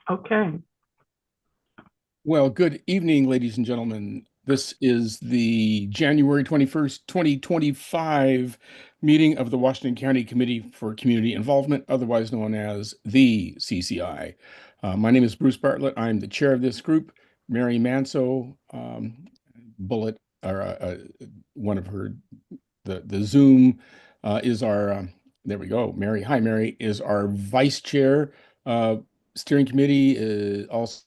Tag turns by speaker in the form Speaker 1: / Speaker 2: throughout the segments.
Speaker 1: Okay.
Speaker 2: Well, good evening, ladies and gentlemen. This is the January 21st, 2025 meeting of the Washington County Committee for Community Involvement, otherwise known as the CCI. My name is Bruce Bartlett. I'm the chair of this group. Mary Manso, Bullet, or one of her, the Zoom is our, there we go. Mary, hi, Mary, is our vice chair. Steering committee also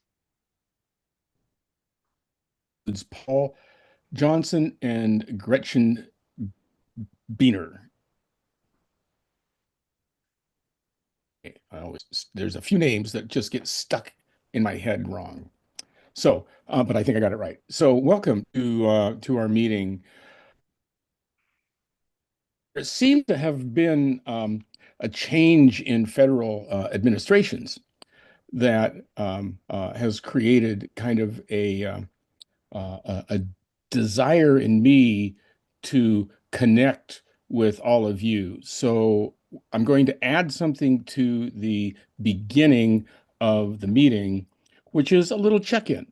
Speaker 2: includes Paul Johnson and Gretchen Beener. There's a few names that just get stuck in my head wrong. So, but I think I got it right. So, welcome to our meeting. There seems to have been a change in federal administrations that has created kind of a desire in me to connect with all of you. So I'm going to add something to the beginning of the meeting, which is a little check-in.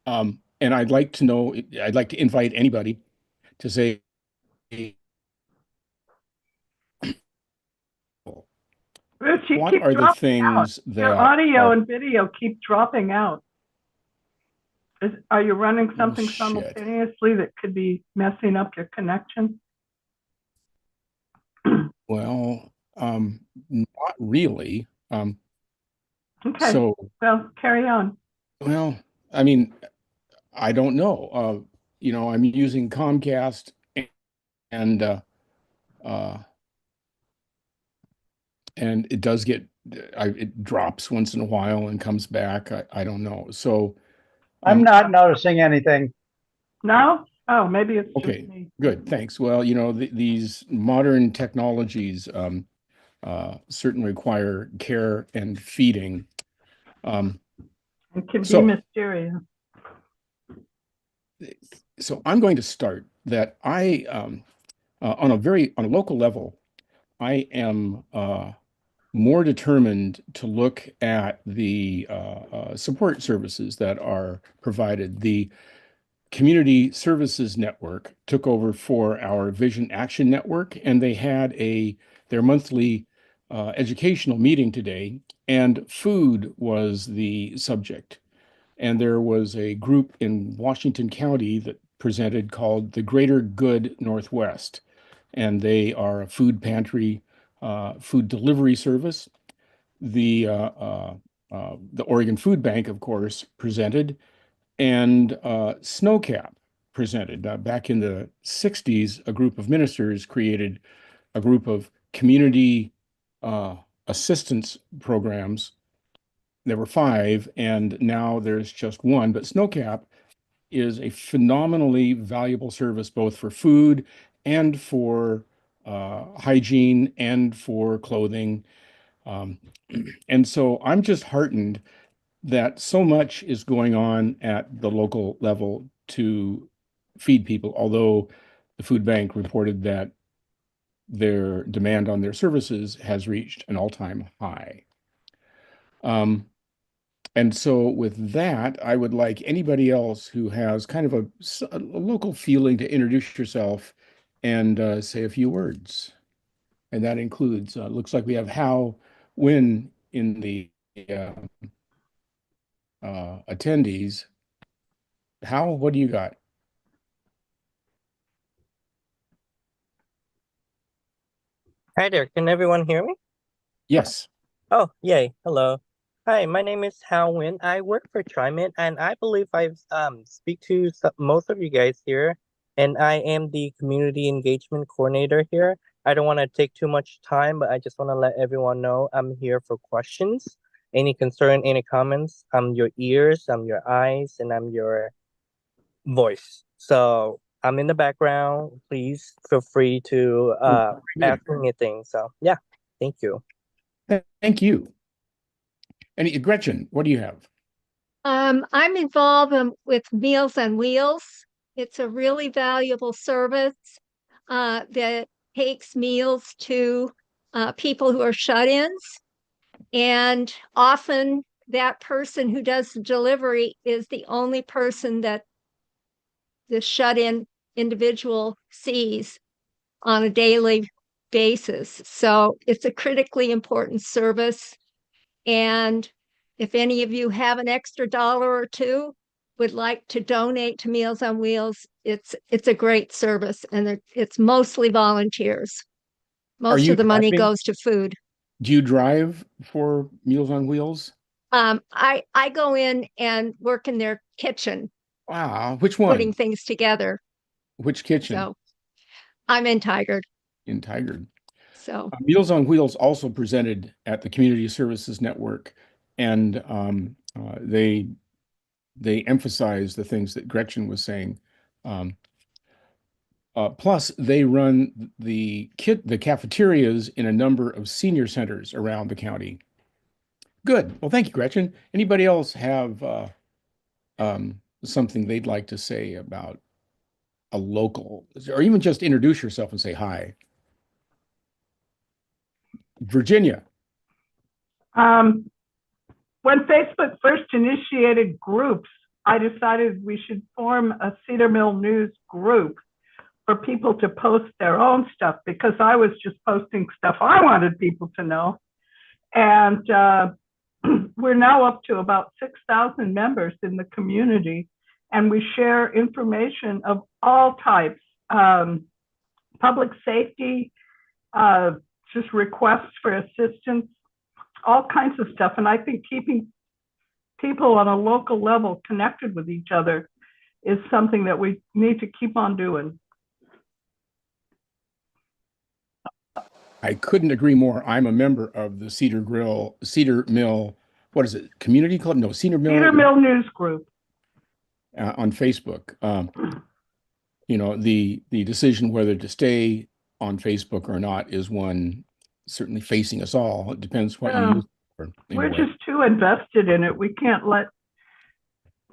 Speaker 2: And I'd like to invite anybody to say,
Speaker 1: Bruce, you
Speaker 2: what
Speaker 1: keep
Speaker 2: are the
Speaker 1: dropping out.
Speaker 2: things
Speaker 1: Your
Speaker 2: that
Speaker 1: audio
Speaker 2: are,
Speaker 1: and video keep dropping out. Are you running
Speaker 2: oh
Speaker 1: something
Speaker 2: shit.
Speaker 1: simultaneously that could be messing up your connection?
Speaker 2: Well, not really.
Speaker 1: Okay.
Speaker 2: So,
Speaker 1: Well, carry on.
Speaker 2: well, I mean, I don't know. I'm using Comcast and uh, uh, and it does it drops once in a while and comes back. I don't know. So,
Speaker 3: I'm
Speaker 2: um,
Speaker 3: not noticing anything.
Speaker 1: No? Oh, maybe it's just
Speaker 2: okay,
Speaker 1: me.
Speaker 2: good, thanks. Well, these modern technologies certainly require care and feeding. Um,
Speaker 1: It can be
Speaker 2: so,
Speaker 1: mysterious.
Speaker 2: so I'm going to start that on a local level, I am more determined to look at the support services that are provided. The Community Services Network took over for our Vision Action Network, and they had their monthly educational meeting today, and food was the subject. And there was a group in Washington County that presented called the Greater Good Northwest, and they are a food pantry, food delivery service. The Oregon Food Bank, of course, presented, and Snowcap presented. Back in the 60s, a group of ministers created a group of community uh, assistance programs. There were five, and now there's just one. But Snowcap is a phenomenally valuable service both for food and for hygiene and for clothing. Um, and so I'm just heartened that so much is going on at the local level to feed people, although the food bank reported that their demand on their services has reached an all-time high. Um, and so with that, I would like anybody else who has kind of a local feeling to introduce yourself and say a few words. And that includes, looks like we have Hal Wynn in the uh, attendees. Hal, what do you got?
Speaker 4: Hi there, can everyone hear me?
Speaker 2: Yes.
Speaker 4: Oh, yay, hello. Hi, my name is Hao Win. I work for TriMet, and I believe I've speak to most of you guys here, and I am the community engagement coordinator here. I don't want to take too much time, but I just want to let everyone know I'm here for questions. Any concern, any comments, I'm your ears, I'm your eyes, and I'm your voice. So I'm in the background. Please feel free to
Speaker 2: Oh,
Speaker 4: ask
Speaker 2: good.
Speaker 4: me anything. So yeah, thank you.
Speaker 2: Thank you. And Gretchen, what do you have?
Speaker 5: I'm involved with Meals on Wheels. It's a really valuable service that takes meals to people who are shut-ins. And often that person who does the delivery is the only person that the shut-in individual sees on a daily basis. So it's a critically important service. And if any of you have an extra dollar or two, would like to donate to Meals on Wheels, it's a great service, and it's mostly volunteers.
Speaker 2: Are
Speaker 5: Most
Speaker 2: you
Speaker 5: of the money
Speaker 2: driving?
Speaker 5: goes to food.
Speaker 2: Do you drive for Meals on Wheels?
Speaker 5: I go in and work in their kitchen,
Speaker 2: Wow, which
Speaker 5: putting
Speaker 2: one?
Speaker 5: things together.
Speaker 2: Which kitchen?
Speaker 5: So I'm in Tigard.
Speaker 2: In Tigard.
Speaker 5: So
Speaker 2: Meals on Wheels also presented at the Community Services Network, and they emphasize the things that Gretchen was saying. Um, plus, they run the cafeterias in a number of senior centers around the county. Good. Well, thank you, Gretchen. Anybody else have something they'd like to say about a local, or even just introduce yourself and say hi? Virginia.
Speaker 1: When Facebook first initiated groups, I decided we should form a Cedar Mill News group for people to post their own stuff, because I was just posting stuff I wanted people to know. And we're now up to about 6,000 members in the community, and we share information of all types, public safety, just requests for assistance, all kinds of stuff. And I think keeping people on a local level connected with each other is something that we need to keep on doing.
Speaker 2: I couldn't agree more. I'm a member of the Cedar Mill, what is it? Community Club? No, Cedar
Speaker 1: Cedar Mill News Group.
Speaker 2: On Facebook. You know, the decision whether to stay on Facebook or not is one certainly facing us all. It depends what you use it for.
Speaker 1: We're
Speaker 2: Anyway,
Speaker 1: just too invested in it. We can't let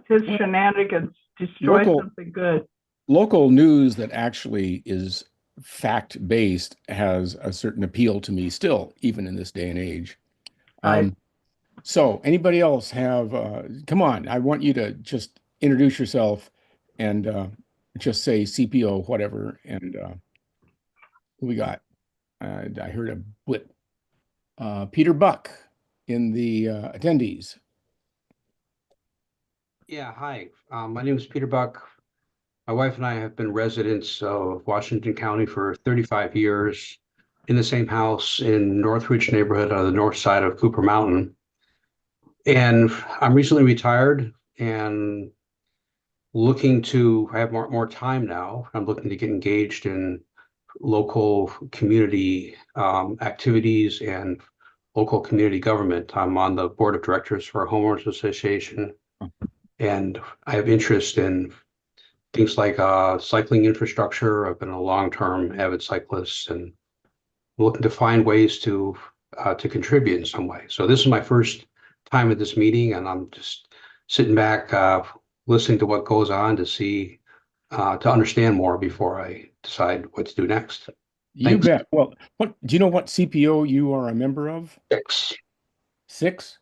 Speaker 1: his shenanigans destroy something good.
Speaker 2: local news that actually is fact-based has a certain appeal to me still, even in this day and age.
Speaker 1: Right.
Speaker 2: So anybody else have, come on, I want you to just introduce yourself and just say CPO, whatever. And who we got? I heard a blip. Peter Buck in the attendees.
Speaker 3: Yeah, hi. My name is Peter Buck. My wife and I have been residents of Washington County for 35 years in the same house in Northridge neighborhood on the north side of Cooper Mountain. And I'm recently retired and looking to have more time now. I'm looking to get engaged in local community activities and local community government. I'm on the board of directors for a homeowners association, and I have interest in things like cycling infrastructure. I've been a long-term avid cyclist and looking to find ways to contribute in some way. So this is my first time at this meeting, and I'm just sitting back, listening to what goes on to see, to understand more before I decide what to do next.
Speaker 2: You
Speaker 3: Thanks.
Speaker 2: bet. Well, what do you know what CPO you are a member of?
Speaker 3: 6.
Speaker 2: 6?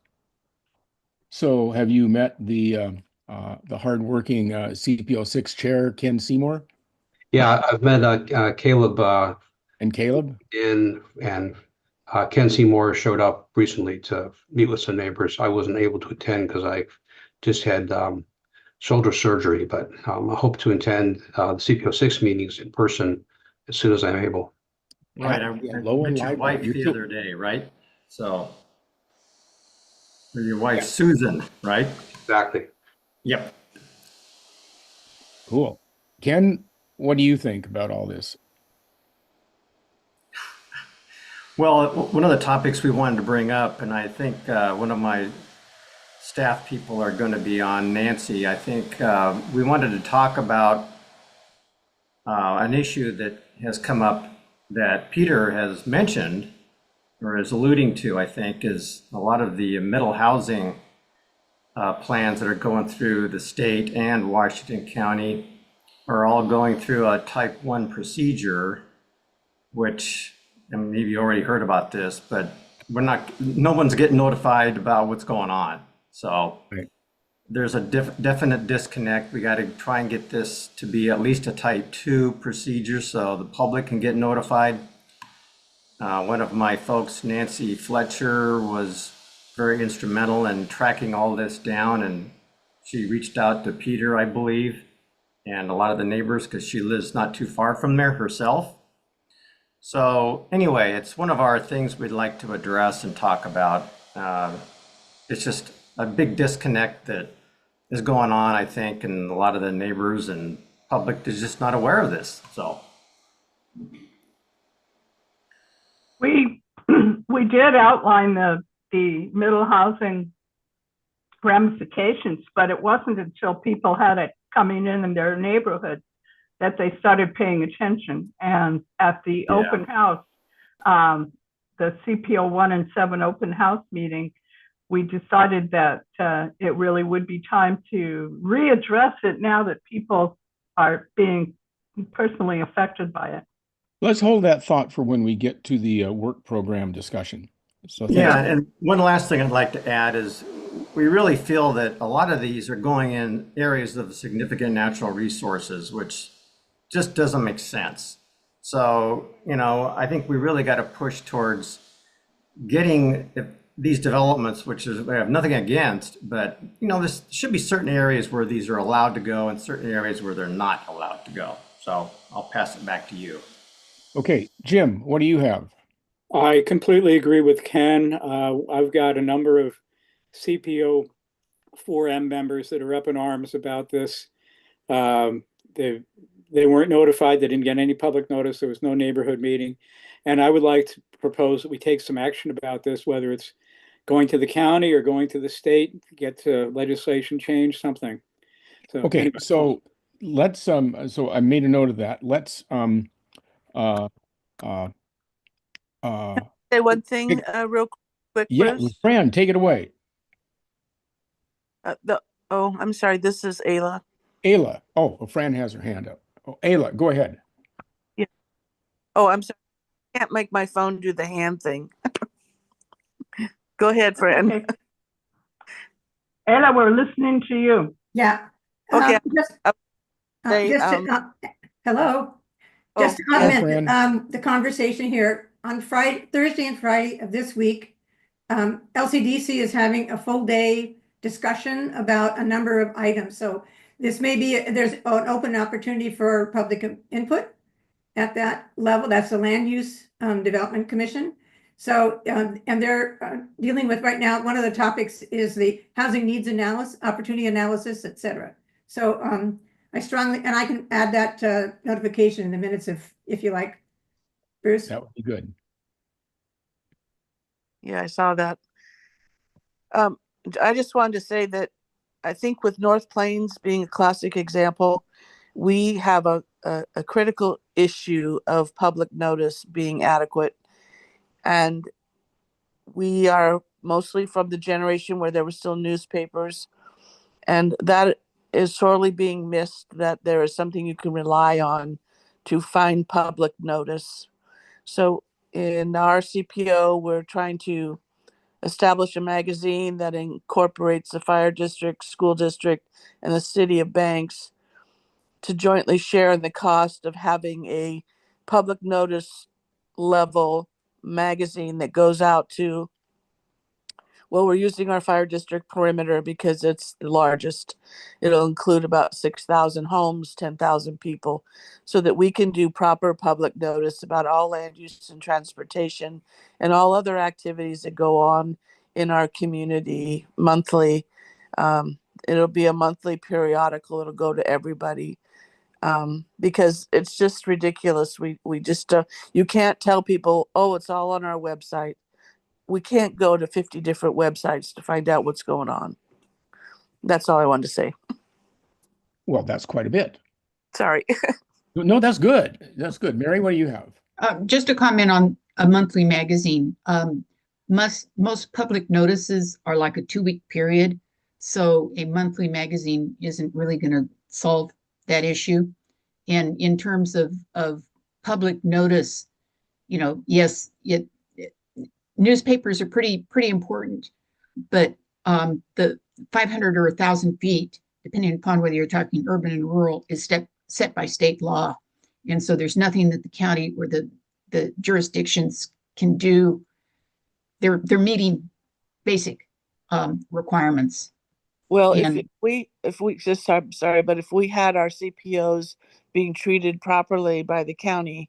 Speaker 2: So have you met the hardworking CPO 6 chair, Ken Seymour?
Speaker 3: Yeah, I've met Caleb
Speaker 2: And Caleb?
Speaker 3: and Ken Seymour showed up recently to meet with some neighbors. I wasn't able to attend because I just had shoulder surgery, but I hope to attend the CPO 6 meetings in person as soon as I'm able.
Speaker 6: Right, I
Speaker 2: Yeah,
Speaker 6: met
Speaker 2: low and
Speaker 6: your
Speaker 2: live,
Speaker 6: wife
Speaker 2: you
Speaker 6: the
Speaker 2: too.
Speaker 6: other day, right? So, or your wife, Susan, right?
Speaker 3: Exactly.
Speaker 6: Yep.
Speaker 2: Cool. Ken, what do you think about all this?
Speaker 6: Well, one of the topics we wanted to bring up, and I think one of my staff people are going to be on, Nancy, I think we wanted to talk about an issue that has come up that Peter has mentioned or is alluding to, I think, is a lot of the middle housing plans that are going through the state and Washington County are all going through a type 1 procedure, which, and maybe you already heard about this, but no one's getting notified about what's going on. So
Speaker 2: Right.
Speaker 6: there's a definite disconnect. We got to try and get this to be at least a type 2 procedure so the public can get notified. One of my folks, Nancy Fletcher, was very instrumental in tracking all this down, and she reached out to Peter, I believe, and a lot of the neighbors because she lives not too far from there herself. So anyway, it's one of our things we'd like to address and talk about. It's just a big disconnect that is going on, I think, and a lot of the neighbors and public is just not aware of this. So
Speaker 1: We we did outline the middle housing ramifications, but it wasn't until people had it coming in their neighborhood that they started paying attention. And at the open house, the CPO 1 and 7 open house meeting, we decided that it really would be time to readdress it now that people are being personally affected by it.
Speaker 2: Let's hold that thought for when we get to the work program discussion. So thanks.
Speaker 6: yeah, and one last thing I'd like to add is we really feel that a lot of these are going in areas of significant natural resources, which just doesn't make sense. So, I think we really got to push towards getting these developments, which is we have nothing against, but there should be certain areas where these are allowed to go and certain areas where they're not allowed to go. So I'll pass it back to you.
Speaker 2: Okay, Jim, what do you have?
Speaker 7: I completely agree with Ken. I've got a number of CPO 4M members that are up in arms about this. They weren't notified. They didn't get any public notice. There was no neighborhood meeting. And I would like to propose that we take some action about this, whether it's going to the county or going to the state, get legislation change, something. So,
Speaker 2: Okay,
Speaker 7: anyway.
Speaker 2: so let's so I made a note of that. Let's uh
Speaker 8: Say one thing real quick,
Speaker 2: yeah,
Speaker 8: Bruce.
Speaker 2: Fran, take it away.
Speaker 8: I'm sorry, this is Ayla.
Speaker 2: Ayla. Oh, Fran has her hand up. Oh, Ayla, go ahead.
Speaker 8: Yeah. Oh, I'm sorry. I can't make my phone do the hand thing. Go ahead, Fran.
Speaker 1: Okay. Ella, we're listening to you.
Speaker 9: Yeah.
Speaker 8: Okay.
Speaker 9: Hello.
Speaker 8: Oh,
Speaker 9: Just to
Speaker 2: Fran.
Speaker 9: comment, the conversation here on Thursday and Friday of this week, LCDC is having a full day discussion about a number of items. So this may be, there's an open opportunity for public input at that level. That's the Land Use Development Commission. So, and they're dealing with right now, one of the topics is the housing needs analysis, opportunity analysis, et cetera. So I strongly, and I can add that notification in the minutes if you like, Bruce.
Speaker 2: That would be good.
Speaker 8: yeah, I saw that. I just wanted to say that I think with North Plains being a classic example, we have a critical issue of public notice being adequate. And we are mostly from the generation where there were still newspapers. And that is sorely being missed, that there is something you can rely on to find public notice. So in our CPO, we're trying to establish a magazine that incorporates the fire district, school district, and the city of Banks to jointly share in the cost of having a public notice level magazine that goes out to, well, we're using our fire district perimeter because it's the largest. It'll include about 6,000 homes, 10,000 people, so that we can do proper public notice about all land use and transportation and all other activities that go on in our community monthly. It'll be a monthly periodical. It'll go to everybody because it's just ridiculous. We just, you can't tell people, oh, it's all on our website. We can't go to 50 different websites to find out what's going on. That's all I wanted to say.
Speaker 2: Well, that's quite a bit.
Speaker 8: Sorry.
Speaker 2: No, that's good. That's good. Mary, what do you have?
Speaker 10: Just a comment on a monthly magazine. Most public notices are like a 2-week period. So a monthly magazine isn't really going to solve that issue. And in terms of public notice, yes, newspapers are pretty important, but The 500 or 1,000 feet, depending upon whether you're talking urban and rural, is set by state law. And so there's nothing that the county or the jurisdictions can do. They're meeting basic requirements.
Speaker 8: Well,
Speaker 10: And
Speaker 8: if we just, I'm sorry, but if we had our CPOs being treated properly by the county,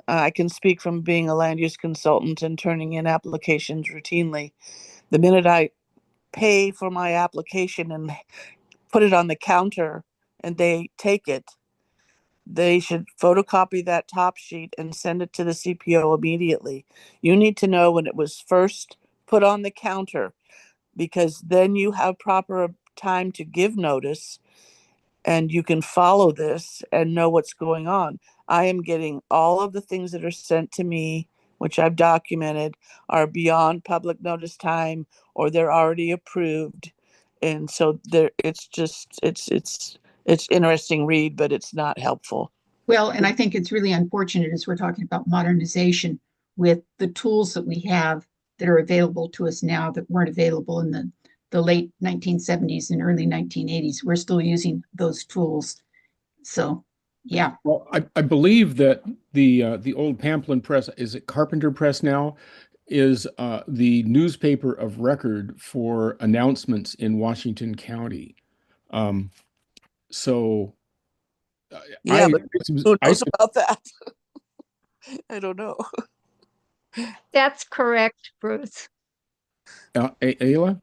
Speaker 8: I can speak from being a land use consultant and turning in applications routinely. The minute I pay for my application and put it on the counter and they take it, they should photocopy that top sheet and send it to the CPO immediately. You need to know when it was first put on the counter, because then you have proper time to give notice and you can follow this and know what's going on. I am getting all of the things that are sent to me, which I've documented, are beyond public notice time or they're already approved. And so there, it's just, it's interesting read, but it's not helpful.
Speaker 10: well, and I think it's really unfortunate as we're talking about modernization with the tools that we have that are available to us now that weren't available in the late 1970s and early 1980s. We're still using those tools. So, yeah.
Speaker 2: Well, I believe that the old Pamplin Press, is it Carpenter Press now, is the newspaper of record for announcements in Washington County. So
Speaker 8: Yeah, but who
Speaker 2: I
Speaker 8: knows about that? I don't know.
Speaker 5: That's correct, Bruce.
Speaker 2: Ayla?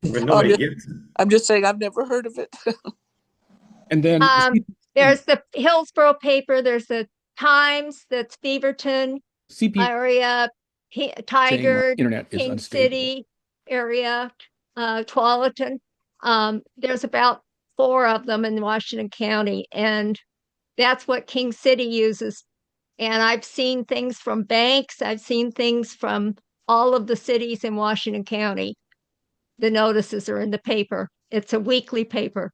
Speaker 6: But nobody gets it.
Speaker 8: I'm just saying I've never heard of it.
Speaker 2: And then
Speaker 5: There's the Hillsborough paper, there's the Times, that's Beaverton
Speaker 2: CP
Speaker 5: area,
Speaker 2: saying
Speaker 5: Tiger,
Speaker 2: internet is
Speaker 5: King
Speaker 2: unstable.
Speaker 5: City area, Tualatin. There's about 4 of them in Washington County, and that's what King City uses. And I've seen things from banks, I've seen things from all of the cities in Washington County. The notices are in the paper. It's a weekly paper.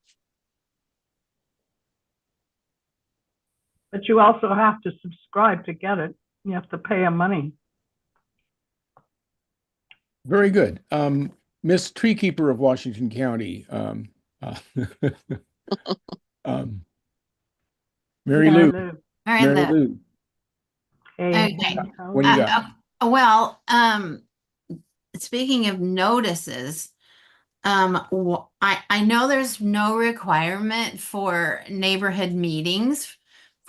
Speaker 1: But you also have to subscribe to get it. You have to pay them money.
Speaker 2: Very good. Miss Treekeeper of Washington County, Mary Lou.
Speaker 11: All right,
Speaker 2: Mary Lou,
Speaker 1: Hey,
Speaker 11: okay.
Speaker 2: what do you got?
Speaker 11: Well, speaking of notices, I know there's no requirement for neighborhood meetings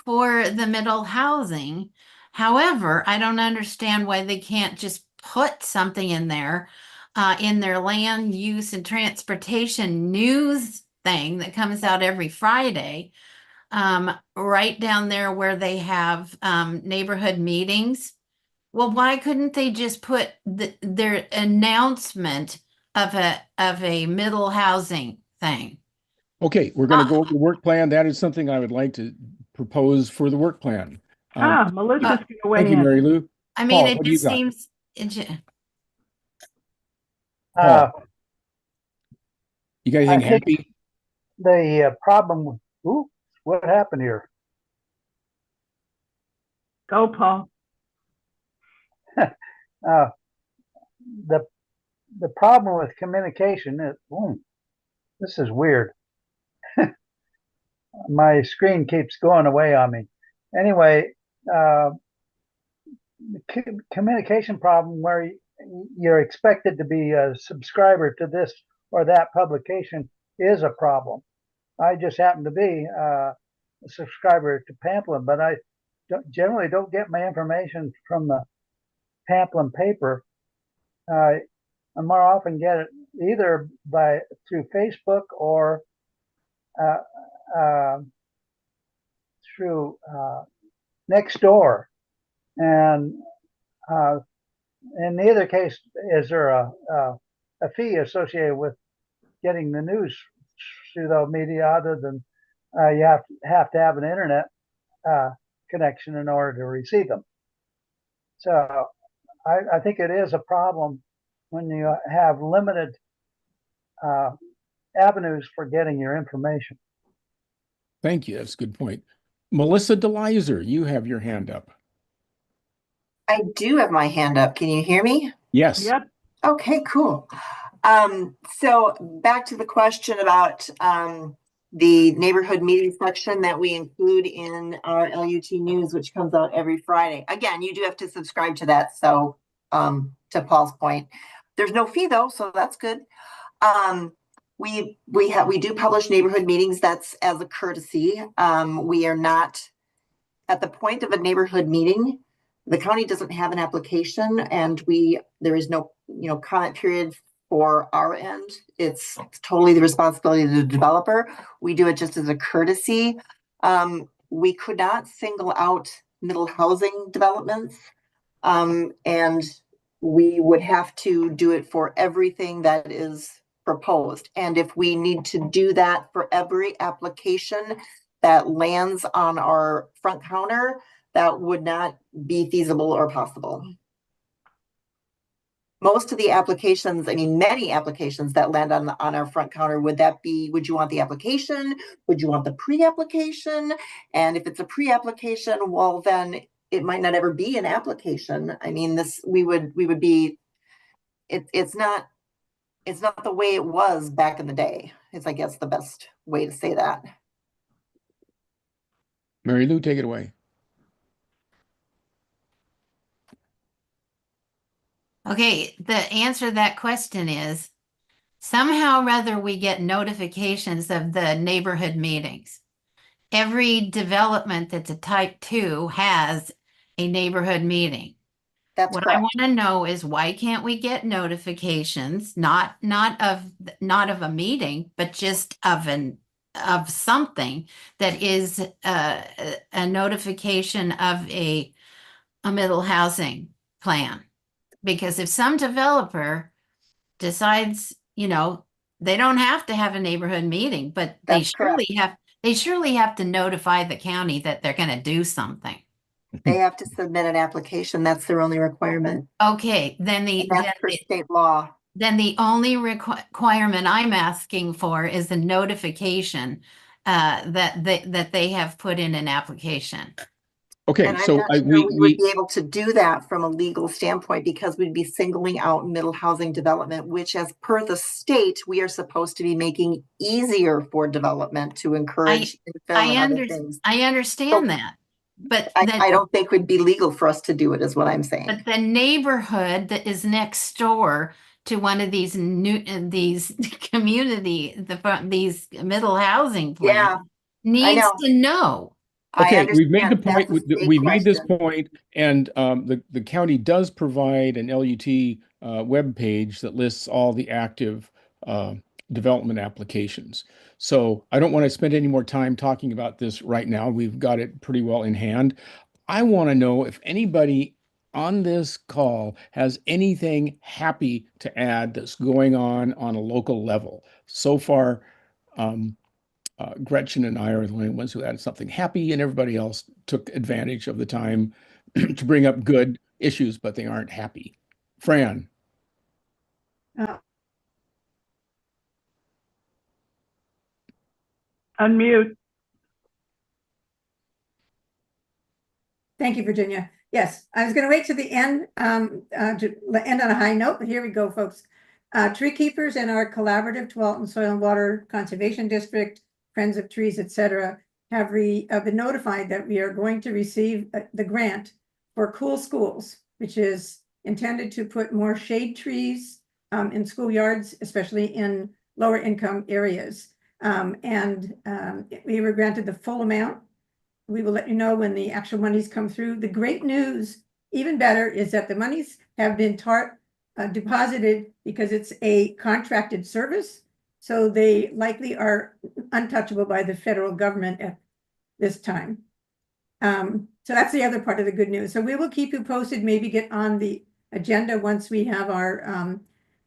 Speaker 11: for the middle housing. However, I don't understand why they can't just put something in there, in their land use and transportation news thing that comes out every Friday, right down there where they have neighborhood meetings. Well, why couldn't they just put their announcement of a middle housing thing?
Speaker 2: Okay, we're going to go over the work plan. That is something I would like to propose for the work plan.
Speaker 1: Melissa's going to weigh
Speaker 2: Thank you,
Speaker 1: in.
Speaker 2: Mary Lou.
Speaker 11: I mean,
Speaker 2: Paul,
Speaker 11: it
Speaker 2: what do you
Speaker 11: just
Speaker 2: got?
Speaker 11: seems.
Speaker 2: Paul, you got anything
Speaker 12: I think
Speaker 2: happy?
Speaker 12: the problem, what happened here?
Speaker 1: Go, Paul.
Speaker 12: The problem with communication is, this is weird. My screen keeps going away on me. Anyway, communication problem where you're expected to be a subscriber to this or that publication is a problem. I just happen to be a subscriber to Pamplin, but I generally don't get my information from the Pamplin paper. I more often get it either through Facebook or through Nextdoor, and in neither case is there a fee associated with getting the news through the media, other than you have to have an internet connection in order to receive them. So I think it is a problem when you have limited avenues for getting your information.
Speaker 2: Thank you. That's a good point. Melissa DeLizer, you have your hand up.
Speaker 13: I do have my hand up. Can you hear me?
Speaker 2: Yes.
Speaker 1: Yep.
Speaker 13: Okay, cool. So back to the question about the neighborhood meeting section that we include in our LUT news, which comes out every Friday. Again, you do have to subscribe to that. So to Paul's point, there's no fee though, so that's good. We do publish neighborhood meetings. That's as a courtesy. We are not at the point of a neighborhood meeting. The county doesn't have an application, and there is no comment period for our end. It's totally the responsibility of the developer. We do it just as a courtesy. We could not single out middle housing developments, and we would have to do it for everything that is proposed. And if we need to do that for every application that lands on our front counter, that would not be feasible or possible. Most of the applications, many applications that land on our front counter, would you want the application? Would you want the pre-application? And if it's a pre-application, well, then it might not ever be an application. It's not the way it was back in the day. It's, I guess, the best way to say that.
Speaker 2: Mary Lou, take it away.
Speaker 11: Okay, the answer to that question is somehow or other we get notifications of the neighborhood meetings. Every development that's a type 2 has a neighborhood meeting.
Speaker 13: That's
Speaker 11: what
Speaker 13: correct.
Speaker 11: I want to know is why can't we get notifications, not of a meeting, but just of something that is a notification of a middle housing plan? Because if some developer decides, they don't have to have a neighborhood meeting, but they surely have to notify the county that they're going to do something.
Speaker 13: They have to submit an application. That's their only requirement.
Speaker 11: Okay,
Speaker 13: that's for state law.
Speaker 11: Then the only requirement I'm asking for is a notification that they have put in an application.
Speaker 2: Okay,
Speaker 13: and
Speaker 2: so
Speaker 13: I'm not sure we would be able to do that from a legal standpoint, because we'd be singling out middle housing development, which, as per the state, we are supposed to be making easier for development to encourage infill and other things.
Speaker 11: I understand that. But
Speaker 13: I don't think it would be legal for us to do it, is what I'm saying.
Speaker 11: But the neighborhood that is next door to one of these these middle housing plans needs to know.
Speaker 2: Okay, we've made the point. We've made this point, and the county does provide an LUT web page that lists all the active development applications. So I don't want to spend any more time talking about this right now. We've got it pretty well in hand. I want to know if anybody on this call has anything happy to add that's going on a local level. So far, Gretchen and I are the only ones who had something happy, and everybody else took advantage of the time to bring up good issues, but they aren't happy. Fran.
Speaker 1: Unmute.
Speaker 9: Thank you, Virginia. Yes, I was going to wait to the end to end on a high note, but here we go, folks. Tree keepers in our collaborative Tualatin Soil and Water Conservation District, Friends of Trees, etc., have been notified that we are going to receive the grant for Cool Schools, which is intended to put more shade trees in schoolyards, especially in lower income areas. We were granted the full amount. We will let you know when the actual monies come through. The great news, even better, is that the monies have been deposited because it's a contracted service. So they likely are untouchable by the federal government at this time. So that's the other part of the good news. So we will keep you posted, maybe get on the agenda once we have our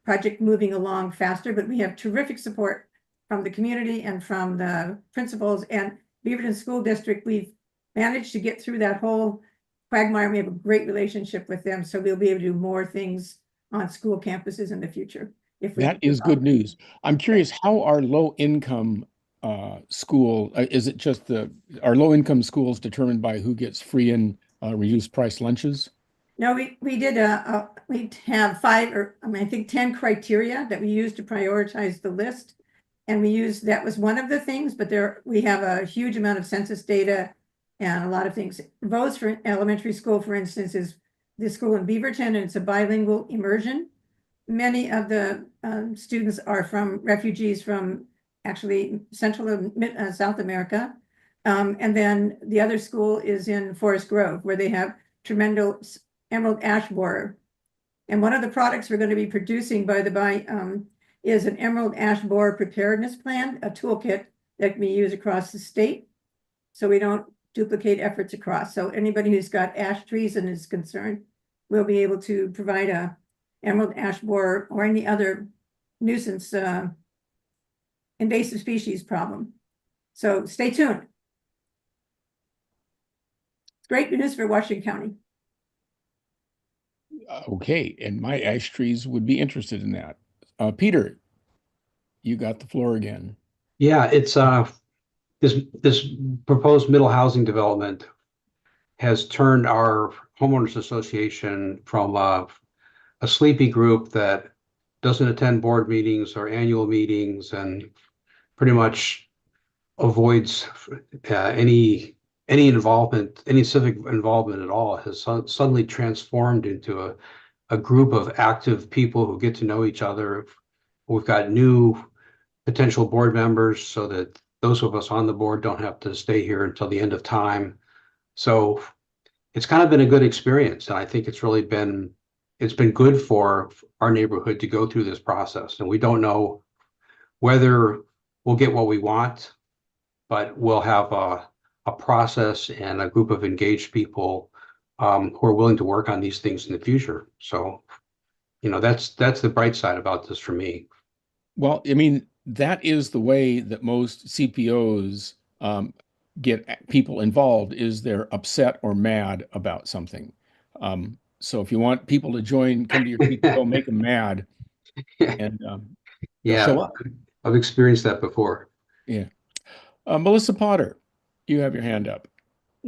Speaker 9: project moving along faster, but we have terrific support from the community and from the principals and Beaverton School District. We've managed to get through that whole quagmire. We have a great relationship with them, so we'll be able to do more things on school campuses in the future.
Speaker 2: That is good news. I'm curious, how are low-income is it just are low-income schools determined by who gets free and reduced price lunches?
Speaker 9: No, we did we have five or I think 10 criteria that we used to prioritize the list. And we used, that was one of the things, but we have a huge amount of census data and a lot of things. Rose for elementary school, for instance, is the school in Beaverton, and it's a bilingual immersion. Many of the students are from refugees from actually Central and South America. And then the other school is in Forest Grove, where they have tremendous emerald ash borer. And one of the products we're going to be producing, by the by, is an emerald ash borer preparedness plan, a toolkit that can be used across the state, so we don't duplicate efforts across. So anybody who's got ash trees and is concerned will be able to provide a emerald ash borer or any other nuisance invasive species problem. So stay tuned. It's great news for Washington County.
Speaker 2: Okay, and my ash trees would be interested in that. Peter, you got the floor again.
Speaker 3: Yeah, it's this proposed middle housing development has turned our homeowners association from a sleepy group that doesn't attend board meetings or annual meetings and pretty much avoids any involvement, any civic involvement at all, has suddenly transformed into a group of active people who get to know each other. We've got new potential board members so that those of us on the board don't have to stay here until the end of time. So it's kind of been a good experience. And I think it's been good for our neighborhood to go through this process. And we don't know whether we'll get what we want, but we'll have a process and a group of engaged people who are willing to work on these things in the future. So, that's the bright side about this for me.
Speaker 2: Well, I mean, that is the way that most CPOs get people involved, is they're upset or mad about something. So if you want people to come to your CPO, make them mad, and they'll show
Speaker 3: Yeah,
Speaker 2: up.
Speaker 3: I've experienced that before.
Speaker 2: Yeah. Melissa Potter, you have your hand up.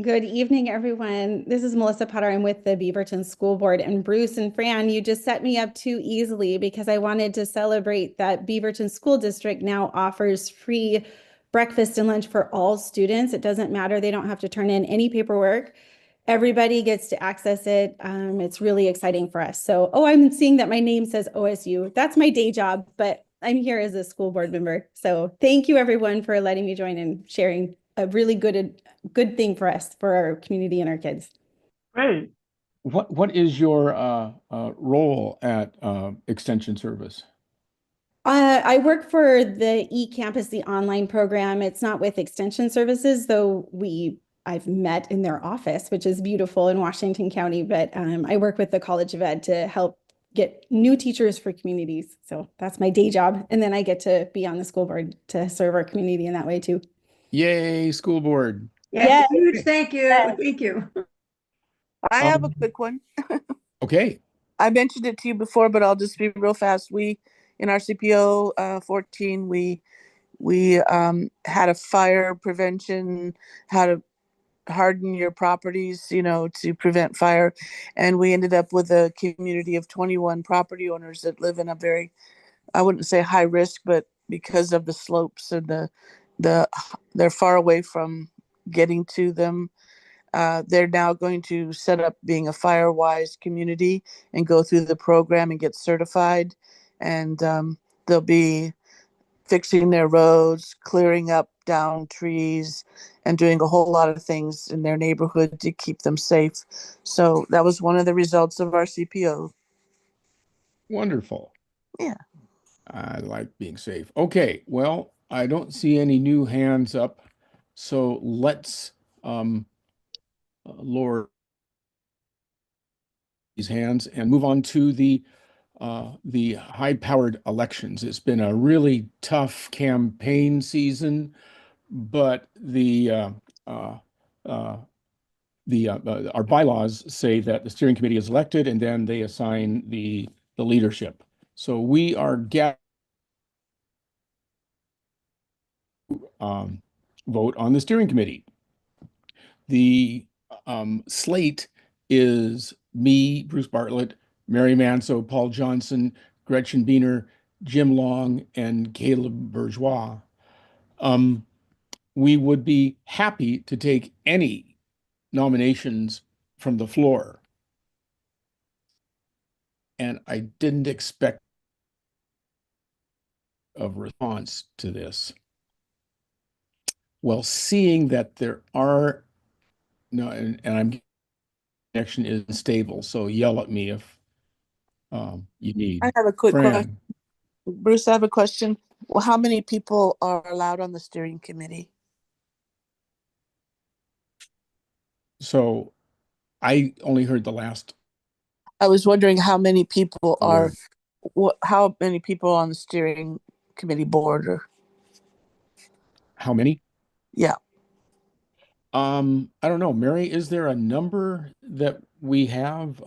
Speaker 14: Good evening, everyone. This is Melissa Potter. I'm with the Beaverton School Board. And Bruce and Fran, you just set me up too easily because I wanted to celebrate that Beaverton School District now offers free breakfast and lunch for all students. It doesn't matter. They don't have to turn in any paperwork. Everybody gets to access it. It's really exciting for us. So, I'm seeing that my name says OSU. That's my day job, but I'm here as a school board member. So thank you, everyone, for letting me join and sharing a really good thing for us, for our community and our kids.
Speaker 1: Great.
Speaker 2: What is your role at Extension Service?
Speaker 14: I work for the eCampus, the online program. It's not with Extension Services, though I've met in their office, which is beautiful in Washington County, but I work with the College of Ed to help get new teachers for communities. So that's my day job. And then I get to be on the school board to serve our community in that way too.
Speaker 2: Yay, school board.
Speaker 9: Yes, huge thank you. Thank you.
Speaker 8: I have a quick one.
Speaker 2: Okay.
Speaker 8: I mentioned it to you before, but I'll just be real fast. We, in our CPO 14, we had a fire prevention, how to harden your properties, to prevent fire. And we ended up with a community of 21 property owners that live in a very, I wouldn't say high risk, but because of the slopes and they're far away from getting to them. They're now going to set up being a FireWise community and go through the program and get certified. And they'll be fixing their roads, clearing up down trees, and doing a whole lot of things in their neighborhood to keep them safe. So that was one of the results of our CPO.
Speaker 2: Wonderful.
Speaker 8: Yeah.
Speaker 2: I like being safe. Okay, well, I don't see any new hands up, so let's lower these hands and move on to the high-powered elections. It's been a really tough campaign season, but our bylaws say that the steering committee is elected and then they assign the leadership. So we are vote on the steering committee. The slate is me, Bruce Bartlett, Mary Manso, Paul Johnson, Gretchen Beener, Jim Long, and Caleb Bourgeois. We would be happy to take any nominations from the floor. And I didn't expect a response to this. Well, seeing that there are no, and I'm connection isn't stable, so yell at me if you need.
Speaker 8: I have a quick
Speaker 2: Fran.
Speaker 8: question. Bruce, I have a question. Well, how many people are allowed on the steering committee?
Speaker 2: So I only heard the last.
Speaker 8: I was wondering how many people are,
Speaker 2: word.
Speaker 8: how many people on the steering committee board or,
Speaker 2: How many?
Speaker 8: yeah.
Speaker 2: I don't know, Mary, is there a number that we have?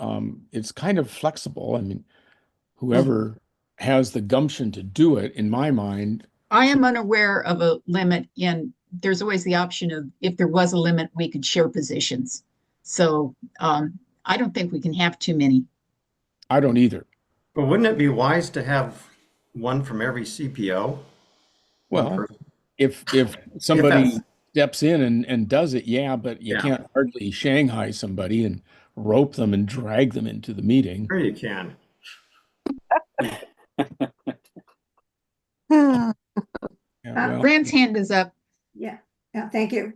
Speaker 2: It's kind of flexible. I mean, whoever has the gumption to do it, in my mind.
Speaker 10: I am unaware of a limit, and there's always the option of if there was a limit, we could share positions. So I don't think we can have too many.
Speaker 2: I don't either.
Speaker 6: But wouldn't it be wise to have one from every CPO?
Speaker 2: Well, if somebody steps in and does it, yeah, but you can't hardly Shanghai somebody and rope them and drag them into the meeting.
Speaker 6: Sure you can.
Speaker 2: Yeah, well,
Speaker 14: Fran's hand is up.
Speaker 9: Yeah, thank you.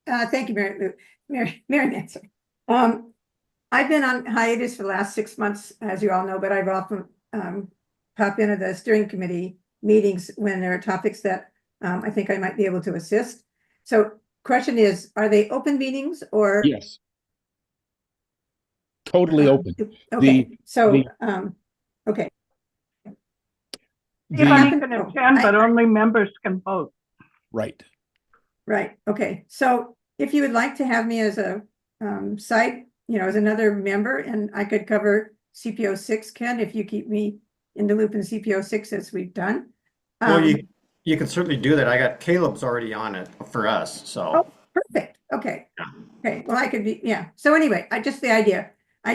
Speaker 9: Thank you, Mary Manson. I've been on hiatus for the last 6 months, as you all know, but I've often pop into the steering committee meetings when there are topics that I think I might be able to assist. So question is, are they open meetings or?
Speaker 2: yes. Totally open.
Speaker 9: Okay, okay.
Speaker 1: Anybody can attend, but only members can vote.
Speaker 2: Right.
Speaker 9: Right, okay. So if you would like to have me as a site, as another member, and I could cover CPO 6, Ken, if you keep me in the loop in CPO 6 as we've done.
Speaker 6: Well, you can certainly do that. I got Caleb's already on it for us, so.
Speaker 9: Oh, perfect. Okay. Okay. Well, I could be, yeah. So anyway, just the idea. I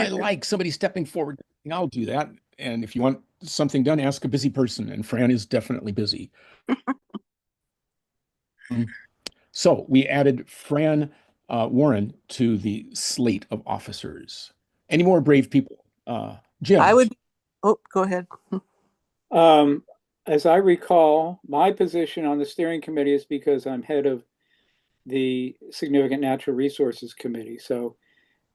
Speaker 2: like somebody stepping forward. I'll do that. And if you want something done, ask a busy person. And Fran is definitely busy. So we added Fran Warren to the slate of officers. Any more brave people? Jim.
Speaker 8: Go ahead.
Speaker 7: As I recall, my position on the steering committee is because I'm head of the Significant Natural Resources Committee. So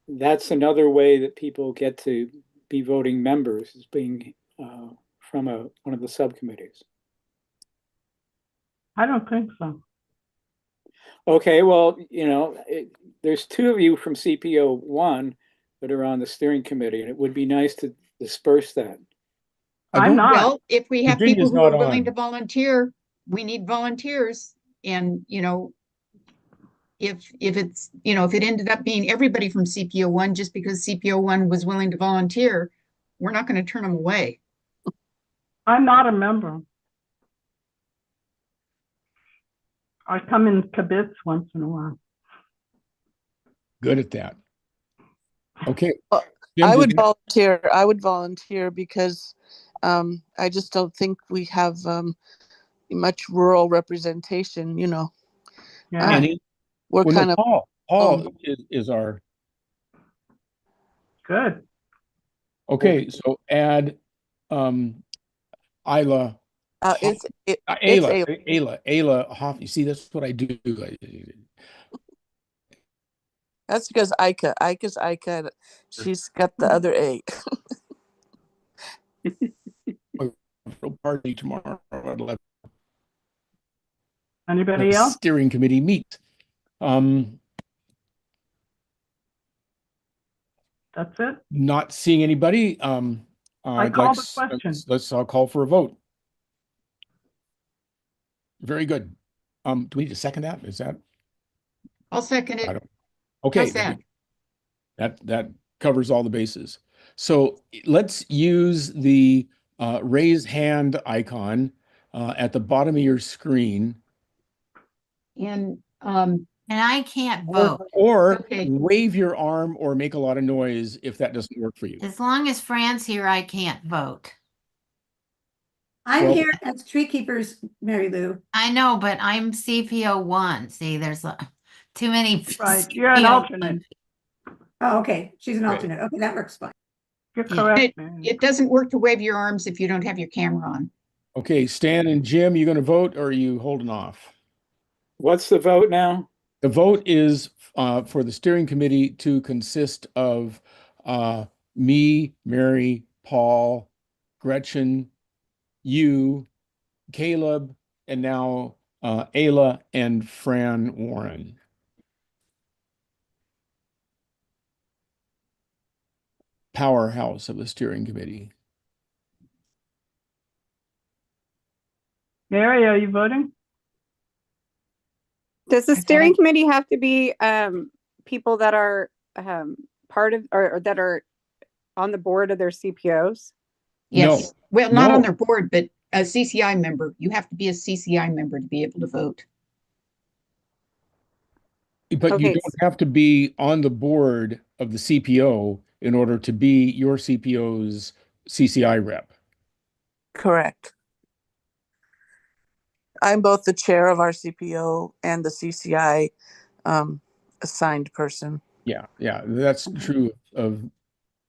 Speaker 7: that's another way that people get to be voting members, is being from one of the subcommittees.
Speaker 1: I don't think so.
Speaker 7: Okay, well, there's 2 of you from CPO 1 that are on the steering committee, and it would be nice to disperse that.
Speaker 1: I'm not.
Speaker 10: Well, if we have
Speaker 2: Virginia's
Speaker 10: people who are
Speaker 2: not
Speaker 10: willing
Speaker 2: on.
Speaker 10: to volunteer, we need volunteers. And, if it's, if it ended up being everybody from CPO 1, just because CPO 1 was willing to volunteer, we're not going to turn them away.
Speaker 1: I'm not a member. I come in kibitz once in a while.
Speaker 2: Good at that. Okay.
Speaker 8: I would volunteer because I just don't think we have much rural representation,
Speaker 1: Yeah.
Speaker 8: We're kind of
Speaker 2: Paul is our.
Speaker 1: Good.
Speaker 2: Okay, so add Isla. Ayla Hoff. You see, that's what I do.
Speaker 8: That's because Ica's Ica. She's got the other A.
Speaker 2: Party tomorrow at 11.
Speaker 1: Anybody else?
Speaker 2: Steering committee meet.
Speaker 1: That's it.
Speaker 2: Not seeing anybody.
Speaker 1: I call the question.
Speaker 2: Let's call for a vote. Very good. Do we need to second that? Is that?
Speaker 10: I'll second it.
Speaker 2: Okay. That covers all the bases. So let's use the raise hand icon at the bottom of your screen.
Speaker 10: And
Speaker 11: And I can't vote.
Speaker 2: Or
Speaker 10: Okay.
Speaker 2: wave your arm or make a lot of noise if that doesn't work for you.
Speaker 11: As long as Fran's here, I can't vote.
Speaker 9: I'm
Speaker 2: Well-
Speaker 9: here as tree keepers, Mary Lou.
Speaker 11: I know, but I'm CPO 1. See, there's too many.
Speaker 1: Right, you're an
Speaker 11: CPO
Speaker 1: alternate.
Speaker 9: Oh, okay, she's an
Speaker 2: Okay.
Speaker 9: alternate. Okay, that works fine.
Speaker 1: You're
Speaker 11: Yeah.
Speaker 1: correct, Mary.
Speaker 10: It doesn't work to wave your arms if you don't have your camera on.
Speaker 2: Okay, Stan and Jim, you going to vote or are you holding off?
Speaker 7: What's the vote now?
Speaker 2: The vote is for the steering committee to consist of me, Mary, Paul, Gretchen, you, Caleb, and now Ayla and Fran Warren. Powerhouse of the steering committee.
Speaker 1: Mary, are you voting?
Speaker 15: Does the
Speaker 10: I thought
Speaker 15: steering
Speaker 10: I-
Speaker 15: committee have to be people that are part of or that are on the board of their CPOs?
Speaker 2: No.
Speaker 10: Yes. Well, not
Speaker 2: No.
Speaker 10: on their board, but a CCI member. You have to be a CCI member to be able to vote.
Speaker 2: But you
Speaker 15: Okay.
Speaker 2: don't have to be on the board of the CPO in order to be your CPO's CCI rep.
Speaker 8: Correct. I'm both the chair of our CPO and the CCI assigned person.
Speaker 2: Yeah, that's true of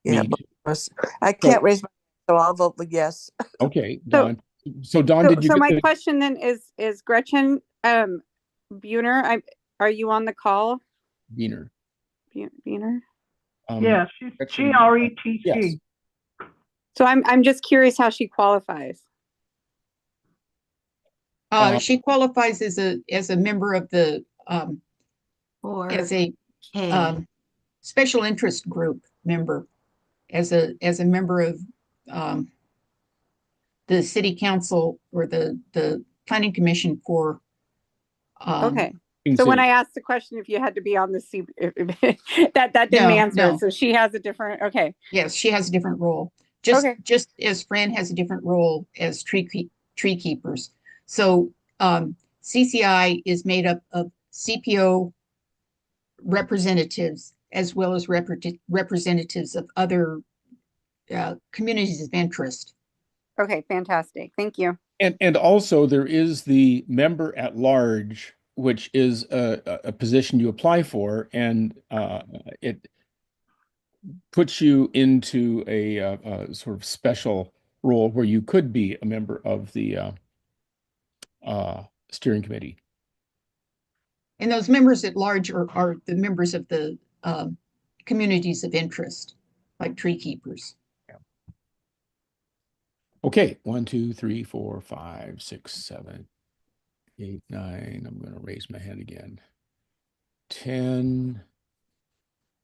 Speaker 8: Yeah,
Speaker 2: me.
Speaker 8: both of us. I can't raise my hand, so I'll vote yes.
Speaker 2: Okay, Don. So Don,
Speaker 15: So,
Speaker 2: did you
Speaker 15: so
Speaker 2: get
Speaker 15: my
Speaker 2: the-
Speaker 15: question then is Gretchen Buhner, are you on the call?
Speaker 2: Diener?
Speaker 15: Buhner?
Speaker 1: Yeah, she's
Speaker 2: Gretchen-
Speaker 1: GRETC.
Speaker 2: Yes.
Speaker 15: So I'm just curious how she qualifies.
Speaker 10: She qualifies as a member of the
Speaker 11: Or
Speaker 10: as a
Speaker 11: K.
Speaker 10: special interest group member, as a member of the city council or the planning commission for
Speaker 15: Okay.
Speaker 2: King
Speaker 15: So when
Speaker 2: City.
Speaker 15: I asked the question if you had to be on the C, that didn't
Speaker 10: No,
Speaker 15: answer.
Speaker 10: no.
Speaker 15: So she has a different. Okay.
Speaker 10: Yes, she has a different role. Just
Speaker 15: Okay.
Speaker 10: just as Fran has a different role as tree keepers. So CCI is made up of CPO representatives as well as representatives of other communities of interest.
Speaker 15: Okay. Fantastic. Thank you.
Speaker 2: And also there is the member at large, which is a position you apply for, and it puts you into a sort of special role where you could be a member of the steering committee.
Speaker 10: And those members at large are the members of the communities of interest, like tree keepers.
Speaker 2: Okay, 1, 2, 3, 4, 5, 6, 7, 8, 9. I'm going to raise my hand again. 10.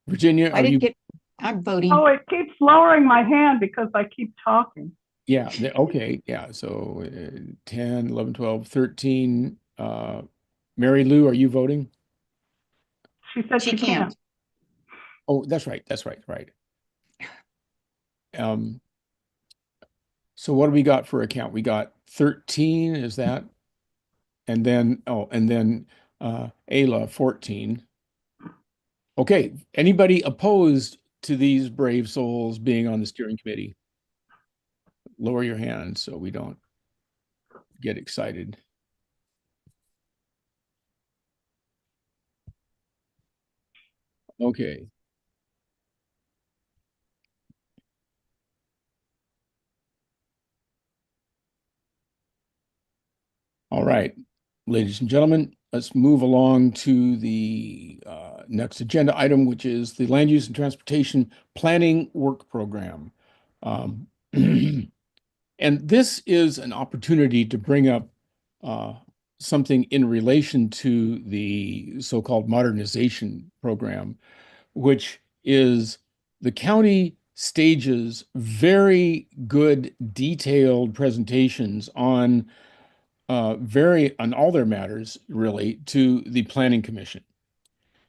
Speaker 2: Virginia,
Speaker 10: I
Speaker 2: are
Speaker 10: didn't
Speaker 2: you?
Speaker 10: get, I'm voting.
Speaker 1: Oh, it keeps lowering my hand because I keep talking.
Speaker 2: Yeah, okay, yeah. So 10, 11, 12, 13. Mary Lou, are you voting?
Speaker 1: She said
Speaker 10: She
Speaker 1: she can't.
Speaker 2: Oh, that's right, right. So what do we got for a count? We got 13, is that? And then, Ayla, 14. Okay, anybody opposed to these brave souls being on the steering committee? Lower your hand so we don't get excited. Okay. All right, ladies and gentlemen, let's move along to the next agenda item, which is the Land Use and Transportation Planning Work Program. And this is an opportunity to bring up something in relation to the so-called modernization program, which is the county stages very good detailed presentations on all their matters really to the Planning Commission.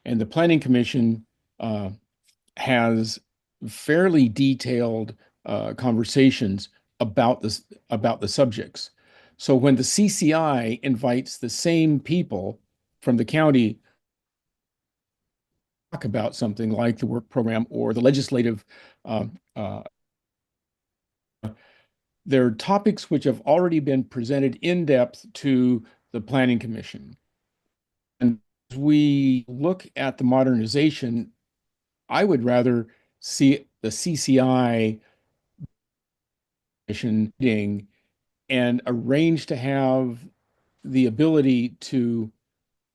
Speaker 2: And the Planning Commission has fairly detailed conversations about the subjects. So when the CCI invites the same people from the county talk about something like the work program or the legislative, they're topics which have already been presented in depth to the Planning Commission. And as we look at the modernization, I would rather see the CCI meeting and arrange to have the ability to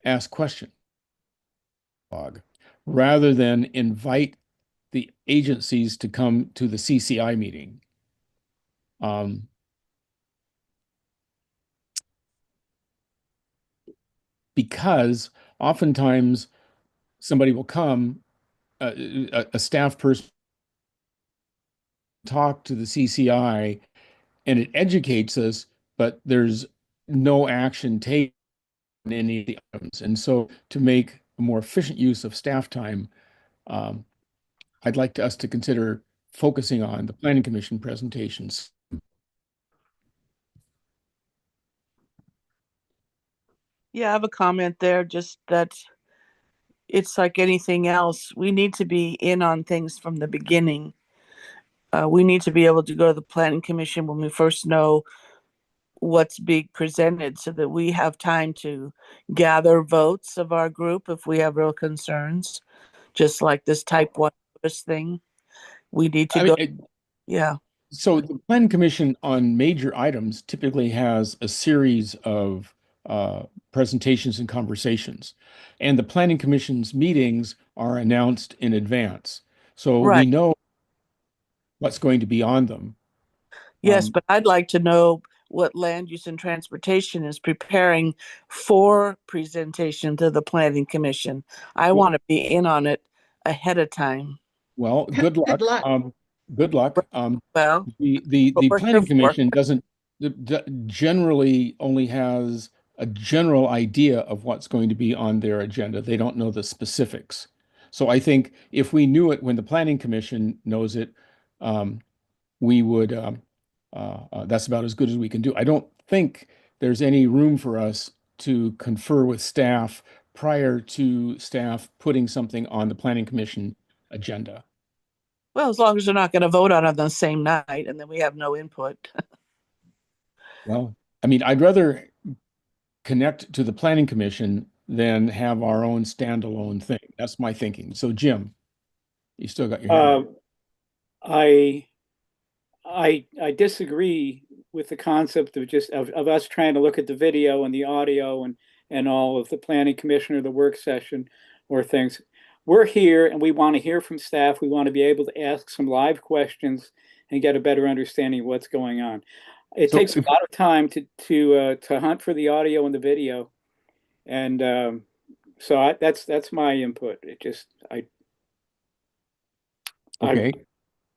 Speaker 2: ask questions rather than invite the agencies to come to the CCI meeting. Because oftentimes somebody will come, a staff person talk to the CCI and it educates us, but there's no action taken in any of the items. And so to make a more efficient use of staff time, I'd like us to consider focusing on the Planning Commission presentations.
Speaker 8: Yeah, I have a comment there, just that it's like anything else. We need to be in on things from the beginning. We need to be able to go to the Planning Commission when we first know what's being presented so that we have time to gather votes of our group if we have real concerns, just like this type 1 notice thing. We need to yeah.
Speaker 2: So the Planning Commission on major items typically has a series of presentations and conversations. And the Planning Commission's meetings are announced in advance. So we know what's going to be on them.
Speaker 8: Yes, but I'd like to know what Land Use and Transportation is preparing for presentation to the Planning Commission. I want to be in on it ahead of time.
Speaker 2: Well, good luck.
Speaker 10: Good luck.
Speaker 2: Good luck.
Speaker 8: Well,
Speaker 2: the Planning Commission doesn't generally only has a general idea of what's going to be on their agenda. They don't know the specifics. So I think if we knew it when the Planning Commission knows it, we would, that's about as good as we can do. I don't think there's any room for us to confer with staff prior to staff putting something on the Planning Commission agenda.
Speaker 8: Well, as long as they're not going to vote on it on the same night and then we have no input.
Speaker 2: Well, I mean, I'd rather connect to the Planning Commission than have our own standalone thing. That's my thinking. So Jim, you still got your hand up.
Speaker 7: I disagree with the concept of just of us trying to look at the video and the audio and all of the Planning Commission or the work session or things. We're here and we want to hear from staff. We want to be able to ask some live questions and get a better understanding of what's going on. It takes a lot of time to hunt for the audio and the video, and so that's my input. It just
Speaker 2: Okay.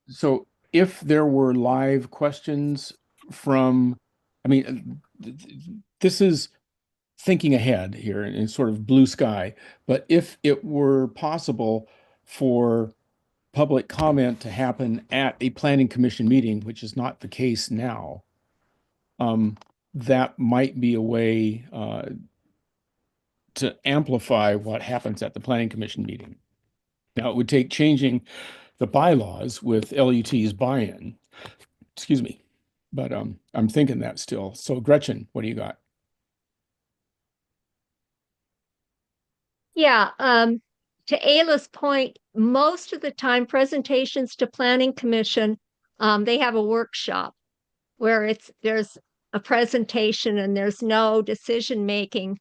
Speaker 2: So if there were live questions from, I mean, this is thinking ahead here in sort of blue sky, but if it were possible for public comment to happen at a Planning Commission meeting, which is not the case now, that might be a way to amplify what happens at the Planning Commission meeting. Now, it would take changing the bylaws with LUT's buy-in, excuse me, but I'm thinking that still. So Gretchen, what do you got?
Speaker 5: Yeah, to Ayla's point, most of the time presentations to Planning Commission, they have a workshop where there's a presentation and there's no decision making.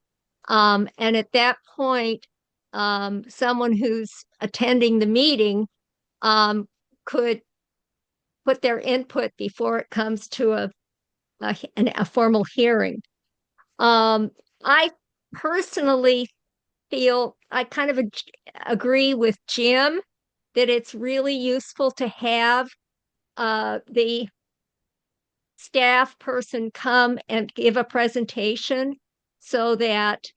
Speaker 5: And at that point, someone who's attending the meeting could put their input before it comes to a formal hearing. I personally feel I kind of agree with Jim that it's really useful to have the staff person come and give a presentation so that,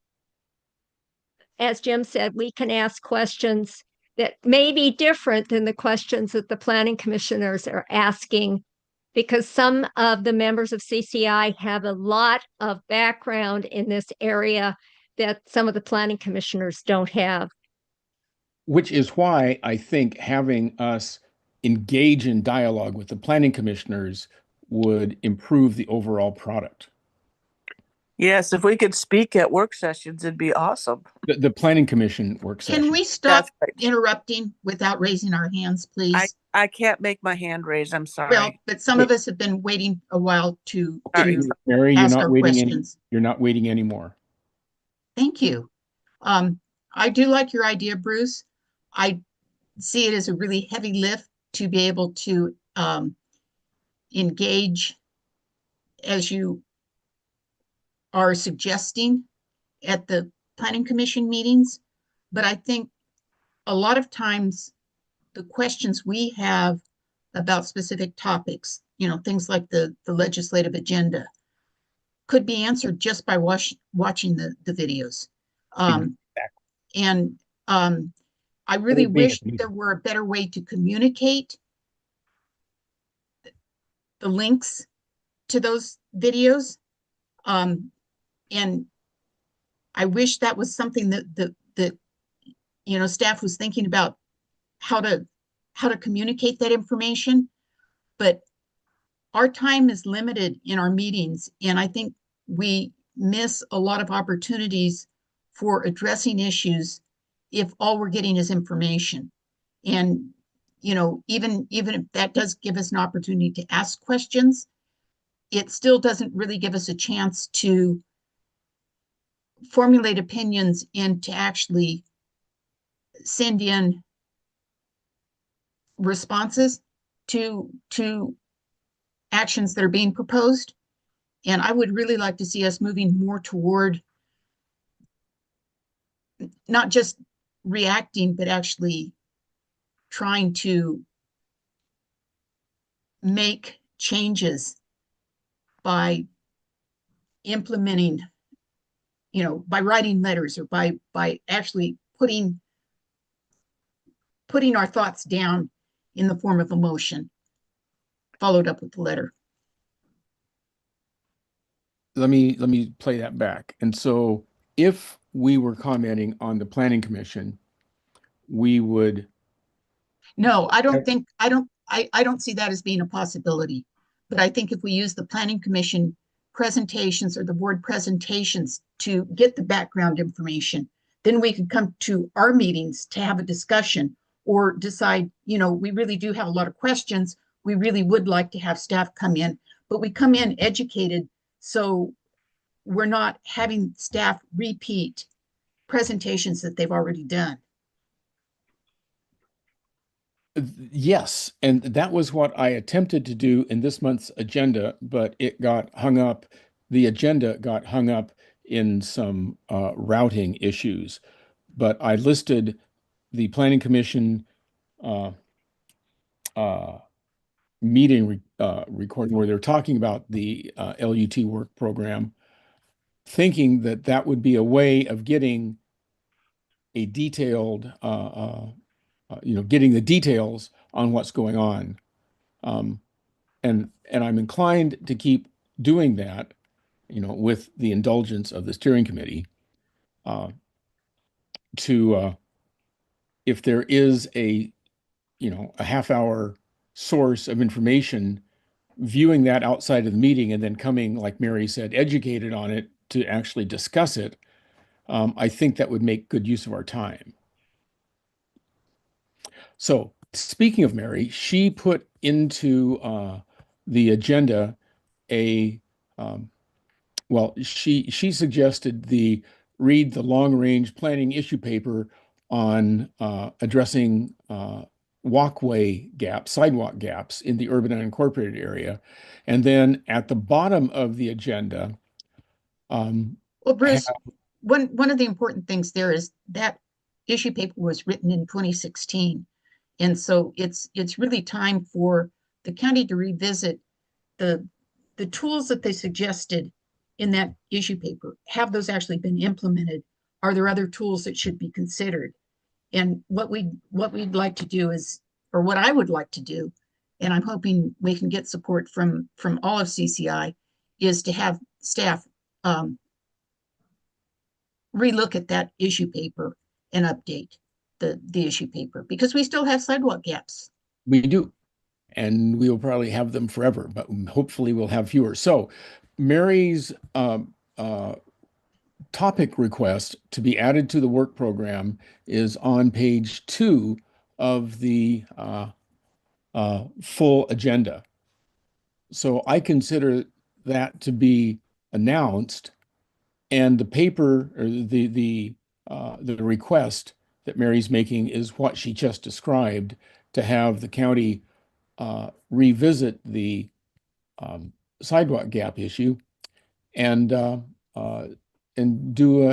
Speaker 5: as Jim said, we can ask questions that may be different than the questions that the planning commissioners are asking, because some of the members of CCI have a lot of background in this area that some of the planning commissioners don't have.
Speaker 2: which is why I think having us engage in dialogue with the planning commissioners would improve the overall product.
Speaker 8: Yes, if we could speak at work sessions, it'd be awesome.
Speaker 2: The planning commission work session.
Speaker 10: Can we stop
Speaker 8: That's right.
Speaker 10: interrupting without raising our hands, please?
Speaker 8: I can't make my hand raised. I'm sorry.
Speaker 10: Well, but some of us have been waiting a while to
Speaker 2: Mary, you're
Speaker 10: ask
Speaker 2: not
Speaker 10: our
Speaker 2: waiting
Speaker 10: questions.
Speaker 2: you're not waiting anymore.
Speaker 10: Thank you. I do like your idea, Bruce. I see it as a really heavy lift to be able to engage as you are suggesting at the planning commission meetings. But I think a lot of times the questions we have about specific topics, you know, things like the legislative agenda, could be answered just by watching the videos. And I really wish there were a better way to communicate the links to those videos. And I wish that was something that you know, staff was thinking about how to communicate that information. But our time is limited in our meetings, and I think we miss a lot of opportunities for addressing issues if all we're getting is information. And you know, even if that does give us an opportunity to ask questions, it still doesn't really give us a chance to formulate opinions and to actually send in responses to actions that are being proposed. And I would really like to see us moving more toward not just reacting, but actually trying to make changes by implementing, you know, by writing letters or by actually putting our thoughts down in the form of a motion, followed up with the letter.
Speaker 2: Let me play that back. And so if we were commenting on the planning commission, we would.
Speaker 10: No, I don't think, I don't see that as being a possibility. But I think if we use the planning commission presentations or the board presentations to get the background information, then we could come to our meetings to have a discussion or decide, you know, we really do have a lot of questions. We really would like to have staff come in, but we come in educated, so we're not having staff repeat presentations that they've already done.
Speaker 2: Yes, and that was what I attempted to do in this month's agenda, but it got hung up. The agenda got hung up in some routing issues. But I listed the Planning Commission meeting recording where they're talking about the LUT work program, thinking that that would be a way of getting a detailed, you know, getting the details on what's going on. And I'm inclined to keep doing that, you know, with the indulgence of the steering committee, to if there is a, you know, a half-hour source of information, viewing that outside of the meeting and then coming, like Mary said, educated on it to actually discuss it, I think that would make good use of our time. So speaking of Mary, she put into the agenda a well, she suggested read the long range planning issue paper on addressing sidewalk gaps in the urban unincorporated area. And then at the bottom of the agenda,
Speaker 10: well, Bruce, one of the important things there is that issue paper was written in 2016. And so it's really time for the county to revisit the tools that they suggested in that issue paper. Have those actually been implemented? Are there other tools that should be considered? And what we'd like to do is, or what I would like to do, and I'm hoping we can get support from all of CCI, is to have staff relook at that issue paper and update. the issue paper, because we still have sidewalk gaps.
Speaker 2: We do. And we will probably have them forever, but hopefully we'll have fewer. So Mary's topic request to be added to the work program is on page 2 of the full agenda. So I consider that to be announced, and the paper or the request that Mary's making is what she just described, to have the county revisit the sidewalk gap issue and do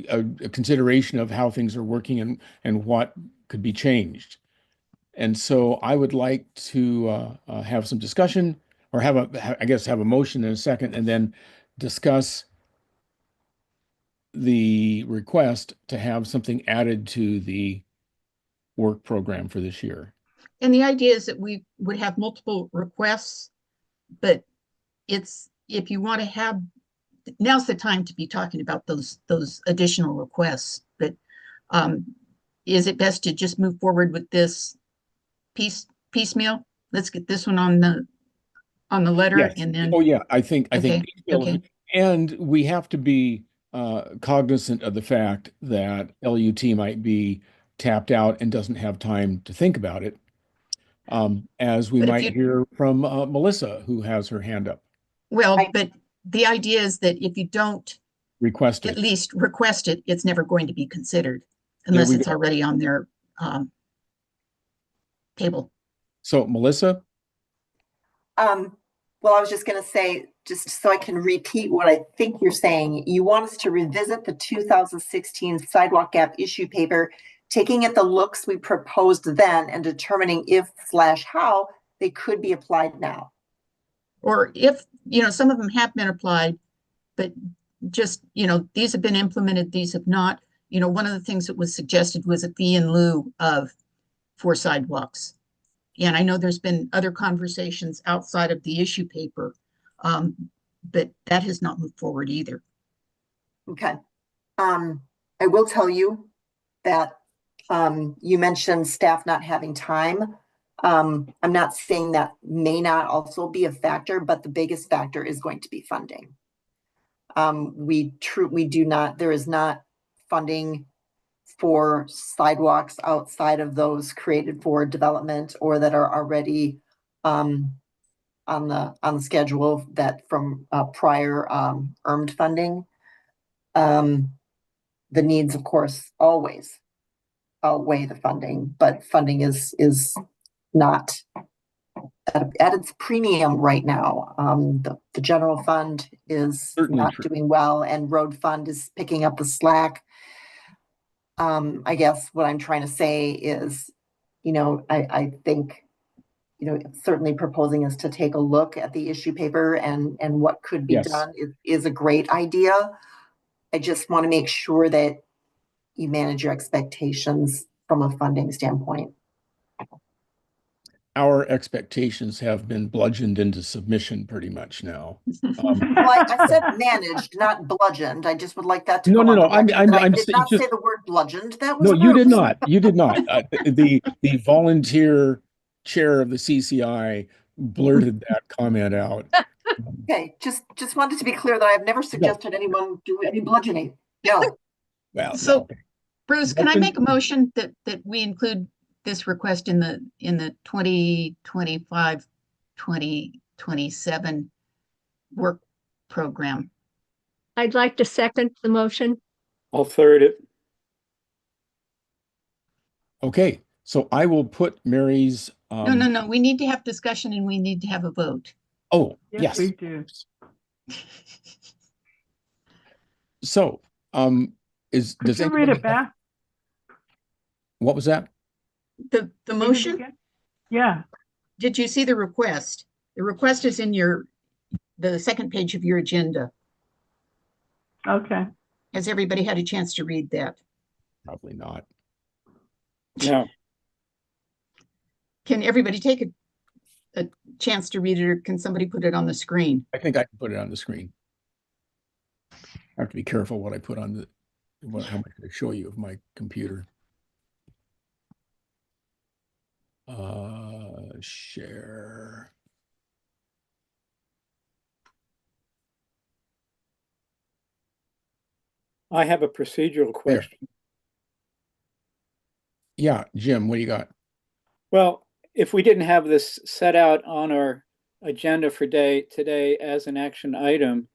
Speaker 2: a consideration of how things are working and what could be changed. And so I would like to have some discussion, or have a motion in a second, and then discuss the request to have something added to the work program for this year.
Speaker 10: And the idea is that we would have multiple requests, but it's, if you want to have, now's the time to be talking about those additional requests. But is it best to just move forward with this piecemeal? Let's get this one on the letter.
Speaker 2: Yes.
Speaker 10: And then.
Speaker 2: Oh yeah, I think
Speaker 10: Okay.
Speaker 2: And we have to be cognizant of the fact that LUT might be tapped out and doesn't have time to think about it. As we might hear from Melissa, who has her hand up.
Speaker 10: Well, but the idea is that if you don't
Speaker 2: request it,
Speaker 10: at least request it, it's never going to be considered unless it's already on their table.
Speaker 2: So Melissa?
Speaker 13: Well, I was just going to say, just so I can repeat what I think you're saying, you want us to revisit the 2016 sidewalk gap issue paper, taking at the looks we proposed then and determining if/how they could be applied now.
Speaker 10: Or if, some of them have been applied, but just, these have been implemented, these have not. One of the things that was suggested was a fee in lieu for sidewalks. And I know there's been other conversations outside of the issue paper, but that has not moved forward either.
Speaker 13: Okay. I will tell you that you mentioned staff not having time. I'm not saying that may not also be a factor, but the biggest factor is going to be funding. There is not funding for sidewalks outside of those created for development or that are already on the schedule that from prior earned funding. The needs, of course, always outweigh the funding, but funding is not at its premium right now. The general fund is
Speaker 2: certainly
Speaker 13: not doing well, and road fund is picking up the slack. I guess what I'm trying to say is, I think, certainly proposing us to take a look at the issue paper and what could be done is a great idea. I just want to make sure that you manage your expectations from a funding standpoint.
Speaker 2: Our expectations have been bludgeoned into submission pretty much now.
Speaker 13: Well, I said managed, not bludgeoned. I just would like that to
Speaker 2: No.
Speaker 13: I did not say the word bludgeoned. That was
Speaker 2: no, you
Speaker 13: rude.
Speaker 2: did not. You did not. The volunteer chair of the CCI blurted that comment out.
Speaker 13: Okay, just wanted to be clear that I've never suggested anyone do any bludgeoning. No.
Speaker 2: Well,
Speaker 10: so
Speaker 2: okay.
Speaker 10: Bruce, can I make a motion that we include this request in the 2025-2027 work program?
Speaker 5: I'd like to second the motion.
Speaker 7: I'll third it.
Speaker 2: Okay, so I will put Mary's.
Speaker 10: No. We need to have discussion and we need to have a vote.
Speaker 2: Oh, yes.
Speaker 1: We do.
Speaker 2: So, does
Speaker 1: you read it back?
Speaker 2: What was that?
Speaker 10: The motion?
Speaker 1: Yeah.
Speaker 10: Did you see the request? The request is in the second page of your agenda.
Speaker 1: Okay.
Speaker 10: Has everybody had a chance to read that?
Speaker 2: Probably not.
Speaker 7: No.
Speaker 10: Can everybody take a chance to read it, or can somebody put it on the screen?
Speaker 2: I think I can put it on the screen. I have to be careful what I put on how much I show you of my computer? Share.
Speaker 7: I have a procedural question.
Speaker 2: Yeah, Jim, what do you got?
Speaker 7: Well, if we didn't have this set out on our agenda for today as an action item,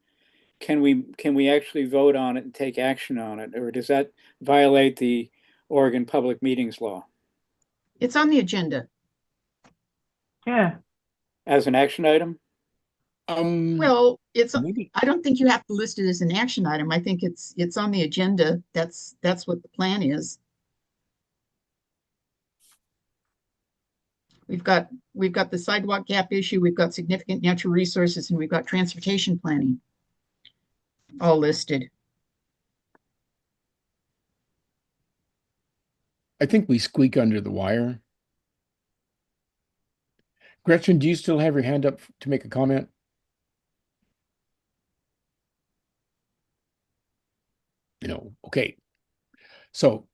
Speaker 7: can we actually vote on it and take action on it, or does that violate the Oregon Public Meetings Law
Speaker 10: It's on the agenda.
Speaker 1: Yeah,
Speaker 7: as an action item?
Speaker 10: Well,
Speaker 2: maybe.
Speaker 10: I don't think you have to list it as an action item. I think it's on the agenda. That's what the plan is. We've got the sidewalk gap issue, we've got significant natural resources, and we've got transportation planning all listed.
Speaker 2: I think we squeak under the wire. Gretchen, do you still have your hand up to make a comment? No. Okay. So,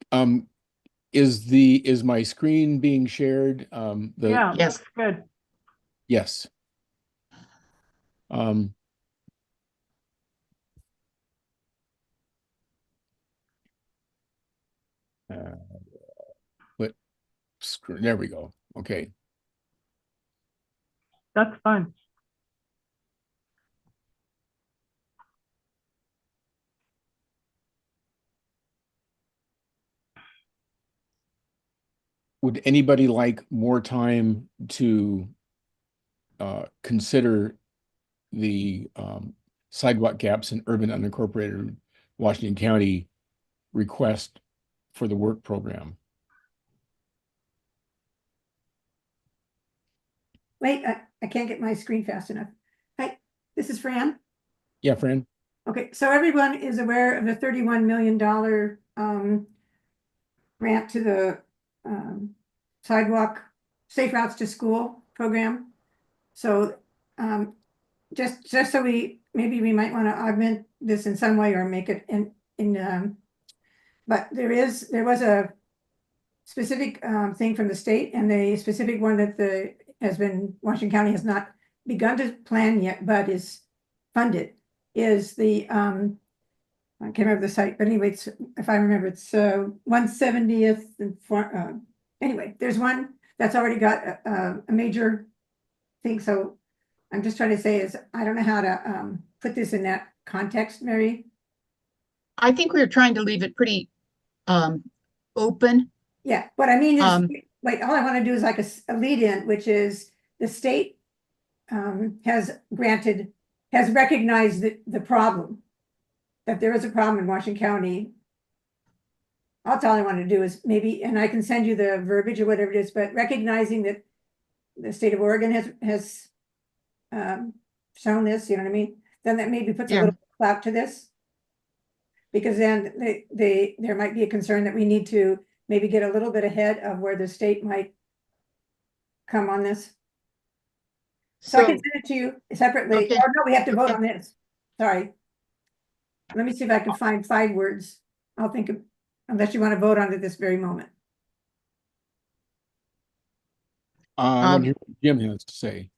Speaker 2: is my screen being shared?
Speaker 1: yeah,
Speaker 10: Yes.
Speaker 1: looks good.
Speaker 2: Yes. But there we go. Okay.
Speaker 1: That's fine.
Speaker 2: Would anybody like more time to consider the sidewalk gaps in urban unincorporated Washington County request for the work program?
Speaker 9: Wait, I can't get my screen fast enough. Hi, this is Fran.
Speaker 2: Yeah, Fran?
Speaker 9: Okay, so everyone is aware of the $31 million grant to the sidewalk safe routes to school program. So just so maybe we might want to augment this in some way or make it but there was a specific thing from the state, and the specific one that Washington County has not begun to plan yet, but is funded, is the I can't remember the site, but anyway, if I remember, it's 170th and anyway, there's one that's already got a major thing. So I'm just trying to say is I don't know how to put this in that context, Mary.
Speaker 10: I think we're trying to leave it pretty open.
Speaker 9: Yeah, what I mean is, like, all I want to do is like a lead in, which is the state has recognized the problem, that there is a problem in Washington County. That's all I want to do is maybe, and I can send you the verbiage or whatever it is, but recognizing that the state of Oregon has shown this, you know what I mean? Then that maybe puts a little clout to this. Because then there might be a concern that we need to maybe get a little bit ahead of where the state might come on this. So I can send it to you separately.
Speaker 10: Okay.
Speaker 9: Or no, we have to vote on this. Sorry. Let me see if I can find 5 words. I'll think of, unless you want to vote on it this very moment.
Speaker 2: I want to hear what Jim has to say.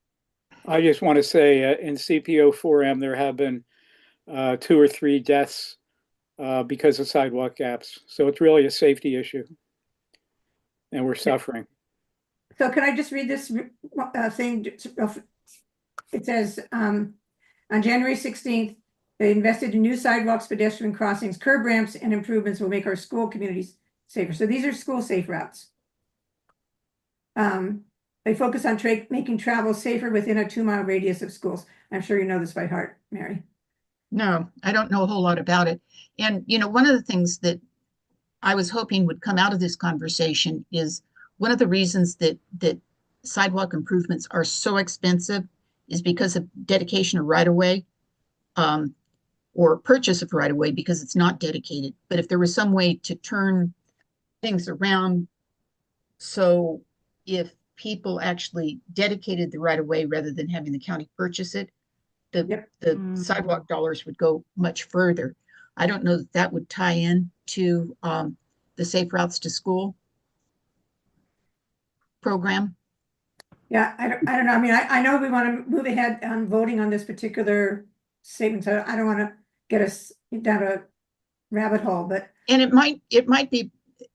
Speaker 7: I just want to say in CPO 4M, there have been 2 or 3 deaths because of sidewalk gaps. So it's really a safety issue. And we're suffering.
Speaker 9: So can I just read this thing? It says, on January 16th, they invested in new sidewalks, pedestrian crossings, curb ramps, and improvements will make our school communities safer. So these are school safe routes. They focus on making travel safer within a 2-mile radius of schools. I'm sure you know this by heart, Mary.
Speaker 10: No, I don't know a whole lot about it. And, one of the things that I was hoping would come out of this conversation is one of the reasons that sidewalk improvements are so expensive is because of dedication of right-of-way, or purchase of right-of-way because it's not dedicated. But if there was some way to turn things around, so if people actually dedicated the right-of-way rather than having the county purchase it, the sidewalk dollars would go much further. I don't know that would tie in to the Safe Routes to School program?
Speaker 9: Yeah, I don't know. I mean, I know we want to move ahead on voting on this particular statement, so I don't want to get us down a rabbit hole, but
Speaker 10: And it might be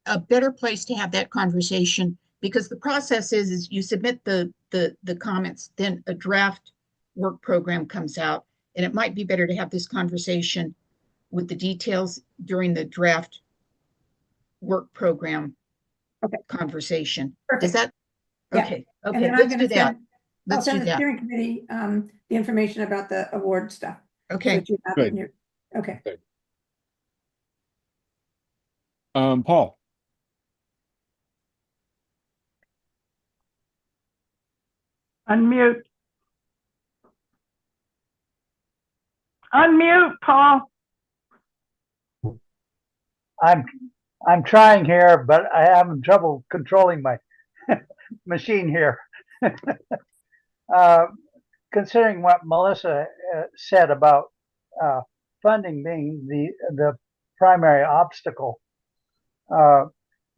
Speaker 10: a better place to have that conversation, because the process is you submit the comments, then a draft work program comes out, and it might be better to have this conversation with the details during the draft work program conversation. Does
Speaker 9: perfect.
Speaker 10: that?
Speaker 9: Yeah.
Speaker 10: Okay.
Speaker 9: And
Speaker 10: Okay.
Speaker 9: then I'm
Speaker 10: Let's
Speaker 9: gonna
Speaker 10: do that.
Speaker 9: I'll
Speaker 10: Let's do
Speaker 9: send the
Speaker 10: that.
Speaker 9: steering committee, the information about the award stuff. So
Speaker 10: Okay.
Speaker 9: that you have it in
Speaker 2: Good.
Speaker 9: your, okay.
Speaker 2: Paul.
Speaker 1: Unmute. Unmute, Paul.
Speaker 12: I'm trying here, but I have trouble controlling my machine here. Considering what Melissa said about funding being the primary obstacle,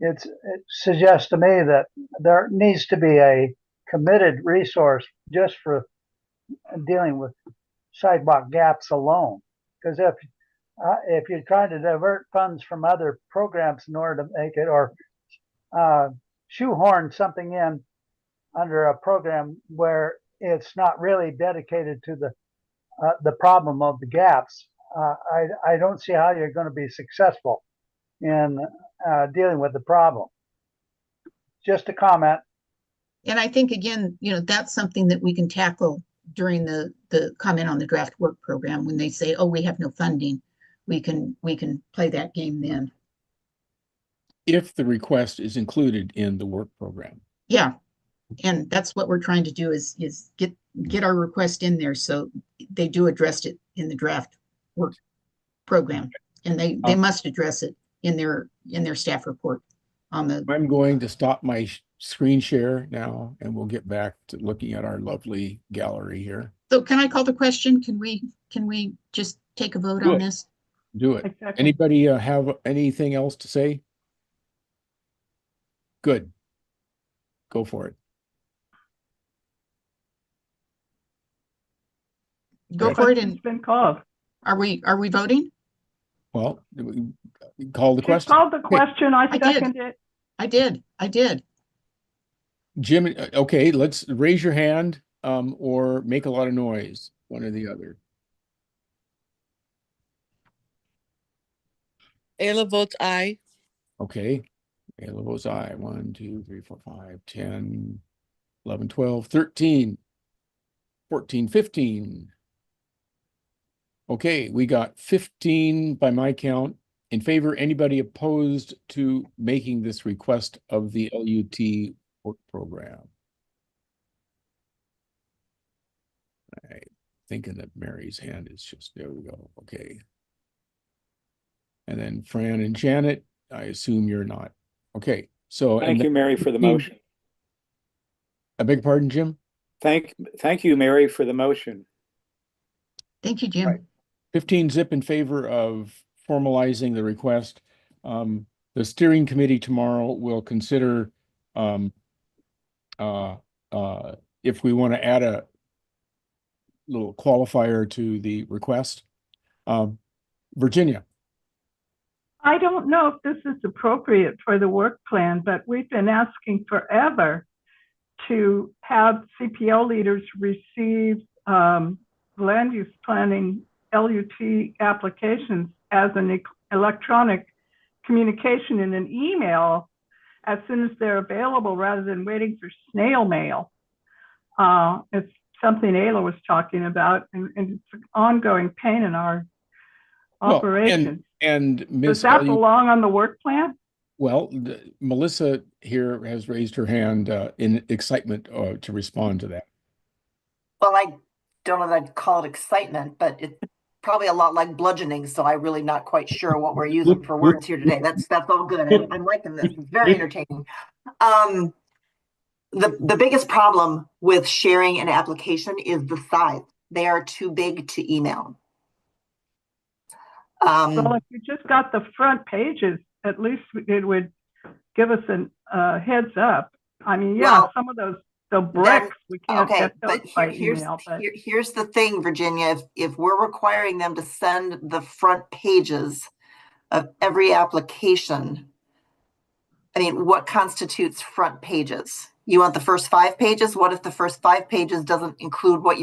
Speaker 12: it suggests to me that there needs to be a committed resource just for dealing with sidewalk gaps alone. Because if you're trying to divert funds from other programs in order to make it, or shoehorn something in under a program where it's not really dedicated to the problem of the gaps, I don't see how you're going to be successful in dealing with the problem. Just a comment.
Speaker 10: And I think, again, that's something that we can tackle during the comment on the draft work program. When they say, oh, we have no funding, we can play that game then.
Speaker 2: If the request is included in the work program.
Speaker 10: Yeah. And that's what we're trying to do is get our request in there, so they do address it in the draft work program, and they must address it in their staff report on the.
Speaker 2: I'm going to stop my screen share now, and we'll get back to looking at our lovely gallery here.
Speaker 10: So can I call the question? Can we just take a vote on this?
Speaker 2: Do it.
Speaker 1: Exactly.
Speaker 2: Anybody have anything else to say? Good. Go for it.
Speaker 10: Go for it. And
Speaker 1: It's been called.
Speaker 10: are we voting?
Speaker 2: Well, call the
Speaker 1: She
Speaker 2: question.
Speaker 1: called the question. I
Speaker 10: I did.
Speaker 1: seconded it.
Speaker 10: I did.
Speaker 2: Jim, okay, let's raise your hand or make a lot of noise, one or the other.
Speaker 8: Ayla votes aye.
Speaker 2: Okay. Ayla votes aye. 1, 2, 3, 4, 5, 10, 11, 12, 13, 14, 15. Okay, we got 15 by my count in favor. Anybody opposed to making this request of the LUT work program? I'm thinking that Mary's hand is just, there we go. Okay. And then Fran and Janet, I assume you're not. Okay, so.
Speaker 7: Thank you, Mary, for the motion.
Speaker 2: I beg your pardon, Jim?
Speaker 7: Thank you, Mary, for the motion.
Speaker 10: Thank you, Jim.
Speaker 2: Right. 15 zip in favor of formalizing the request. The steering committee tomorrow will consider if we want to add a little qualifier to the request. Virginia.
Speaker 1: I don't know if this is appropriate for the work plan, but we've been asking forever to have CPO leaders receive land use planning LUT applications as an electronic communication in an email as soon as they're available, rather than waiting for snail mail. It's something Ayla was talking about, and it's an ongoing pain in our operations.
Speaker 2: And Ms.
Speaker 1: Does that belong on the work plan?
Speaker 2: Well, Melissa here has raised her hand in excitement to respond to that.
Speaker 13: Well, I don't know that I'd call it excitement, but it's probably a lot like bludgeoning. So I'm really not quite sure what we're using for words here today. That's all good. I'm liking this. It's very entertaining. The biggest problem with sharing an application is the size. They are too big to email.
Speaker 1: Well, if you just got the front pages, at least it would give us a heads up. I mean, yeah,
Speaker 13: Well,
Speaker 1: some of the bricks, we can't
Speaker 13: okay,
Speaker 1: get those
Speaker 13: but
Speaker 1: by email, but
Speaker 13: here's the thing, Virginia, if we're requiring them to send the front pages of every application, I mean, what constitutes front pages? You want the first 5 pages? What if the first 5 pages doesn't include what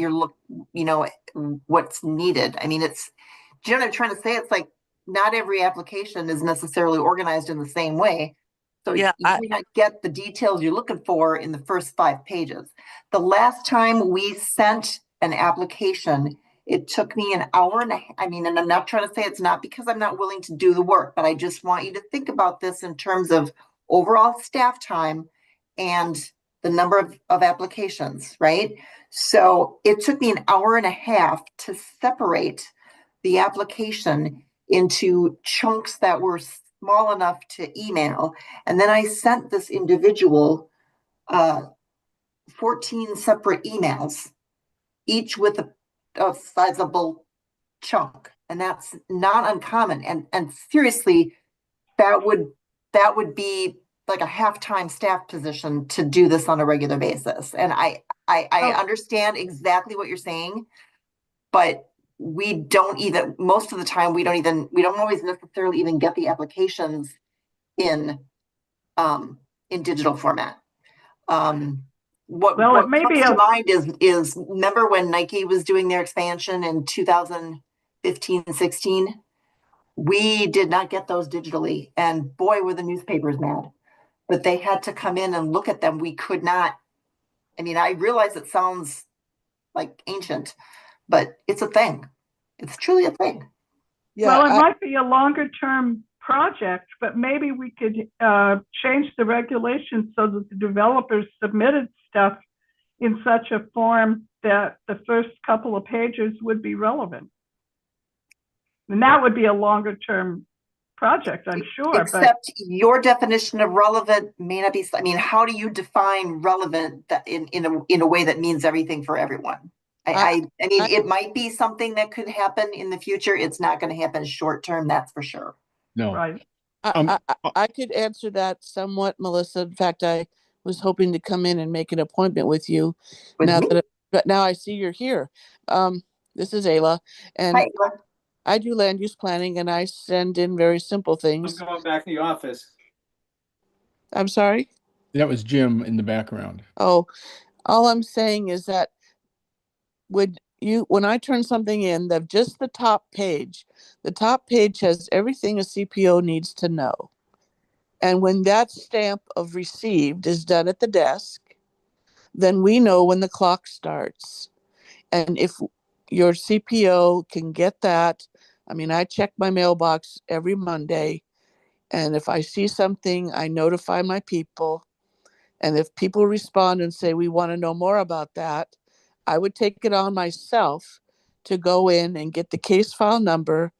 Speaker 13: what's needed? I mean, do you know what I'm trying to say? It's like not every application is necessarily organized in the same way. So
Speaker 8: Yeah,
Speaker 13: you may not get the details you're looking for in the first 5 pages. The last time we sent an application, it took me an hour and I mean, and I'm not trying to say it's not because I'm not willing to do the work, but I just want you to think about this in terms of overall staff time and the number of applications, right? So it took me an hour and a half to separate the application into chunks that were small enough to email. And then I sent this individual 14 separate emails, each with a sizable chunk. And that's not uncommon. And seriously, that would be like a half-time staff position to do this on a regular basis. And I understand exactly what you're saying, but we don't even, most of the time, we don't always necessarily even get the applications in digital format. What comes to mind is remember when Nike was doing their expansion in 2015, 16? We did not get those digitally, and boy, were the newspapers mad. But they had to come in and look at them. We could not. I mean, I realize it sounds like ancient, but it's a thing. It's truly a thing.
Speaker 8: Yeah,
Speaker 1: well, it might be a longer term project, but maybe we could change the regulations so that the developers submitted stuff in such a form that the first couple of pages would be relevant. And that would be a longer term project, I'm sure.
Speaker 13: Except your definition of relevant may not be, I mean, how do you define relevant in a way that means everything for everyone? I mean, it might be something that could happen in the future. It's not going to happen short term, that's for sure.
Speaker 2: No.
Speaker 1: Right.
Speaker 8: I could answer that somewhat, Melissa. In fact, I was hoping to come in and make an appointment with you. But now I see you're here. This is Ayla, and
Speaker 13: Hi, Ayla.
Speaker 8: I do land use planning, and I send in very simple things.
Speaker 7: I'm going back to the office.
Speaker 8: I'm sorry?
Speaker 2: That was Jim in the background.
Speaker 8: Oh, all I'm saying is that when I turn something in, just the top page has everything a CPO needs to know. And when that stamp of received is done at the desk, then we know when the clock starts. And if your CPO can get that, I mean, I check my mailbox every Monday. And if I see something, I notify my people. And if people respond and say, we want to know more about that, I would take it on myself to go in and get the case file number.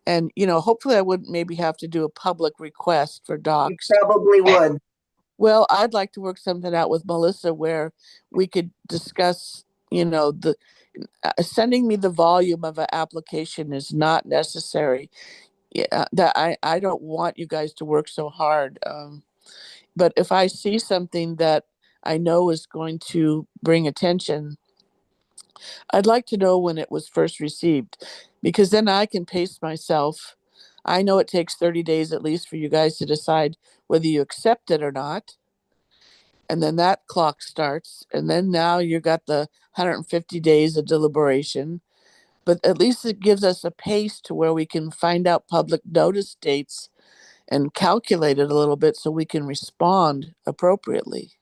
Speaker 8: And, hopefully I wouldn't maybe have to do a public request for docs.
Speaker 13: You probably would.
Speaker 8: Well, I'd like to work something out with Melissa where we could discuss, sending me the volume of an application is not necessary. Yeah, that I don't want you guys to work so hard. But if I see something that I know is going to bring attention, I'd like to know when it was first received, because then I can pace myself. I know it takes 30 days at least for you guys to decide whether you accept it or not. And then that clock starts. And then now you got the 150 days of deliberation. But at least it gives us a pace to where we can find out public notice dates and calculate it a little bit so we can respond appropriately.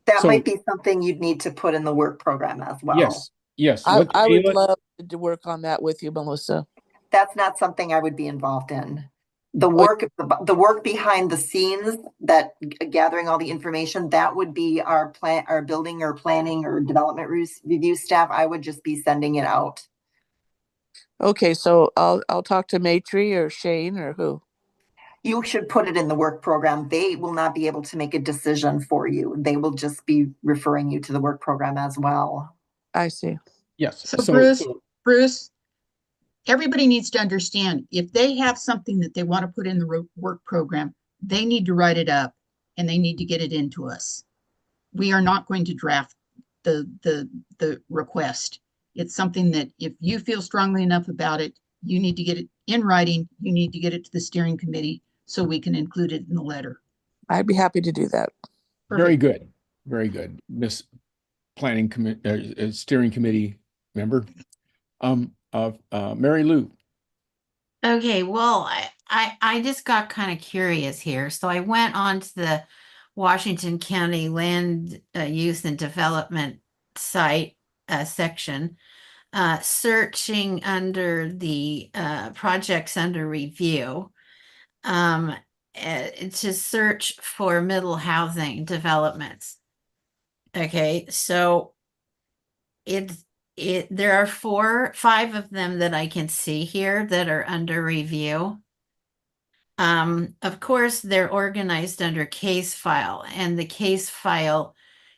Speaker 13: That might be something you'd need to put in the work program as well.
Speaker 2: Yes.
Speaker 8: I would love to work on that with you, Melissa.
Speaker 13: That's not something I would be involved in. The work behind the scenes, that gathering all the information, that would be our building or planning or development review staff. I would just be sending it out.
Speaker 8: Okay, so I'll talk to Matri or Shane or who?
Speaker 13: You should put it in the work program. They will not be able to make a decision for you. They will just be referring you to the work program as well.
Speaker 8: I see.
Speaker 2: Yes.
Speaker 16: So Bruce,
Speaker 10: everybody needs to understand, if they have something that they want to put in the work program, they need to write it up and they need to get it into us. We are not going to draft the request. It's something that if you feel strongly enough about it, you need to get it in writing. You need to get it to the steering committee so we can include it in the letter.
Speaker 8: I'd be happy to do that.
Speaker 2: Very
Speaker 10: Perfect.
Speaker 2: good. Very good. Miss Steering Committee member. Mary Lou.
Speaker 11: Okay, well, I just got kind of curious here. So I went on to the Washington County Land Use and Development site section, searching under the projects under review to search for middle housing developments. Okay, so there are 5 of them that I can see here that are under review. Of course, they're organized under case file, and the case file,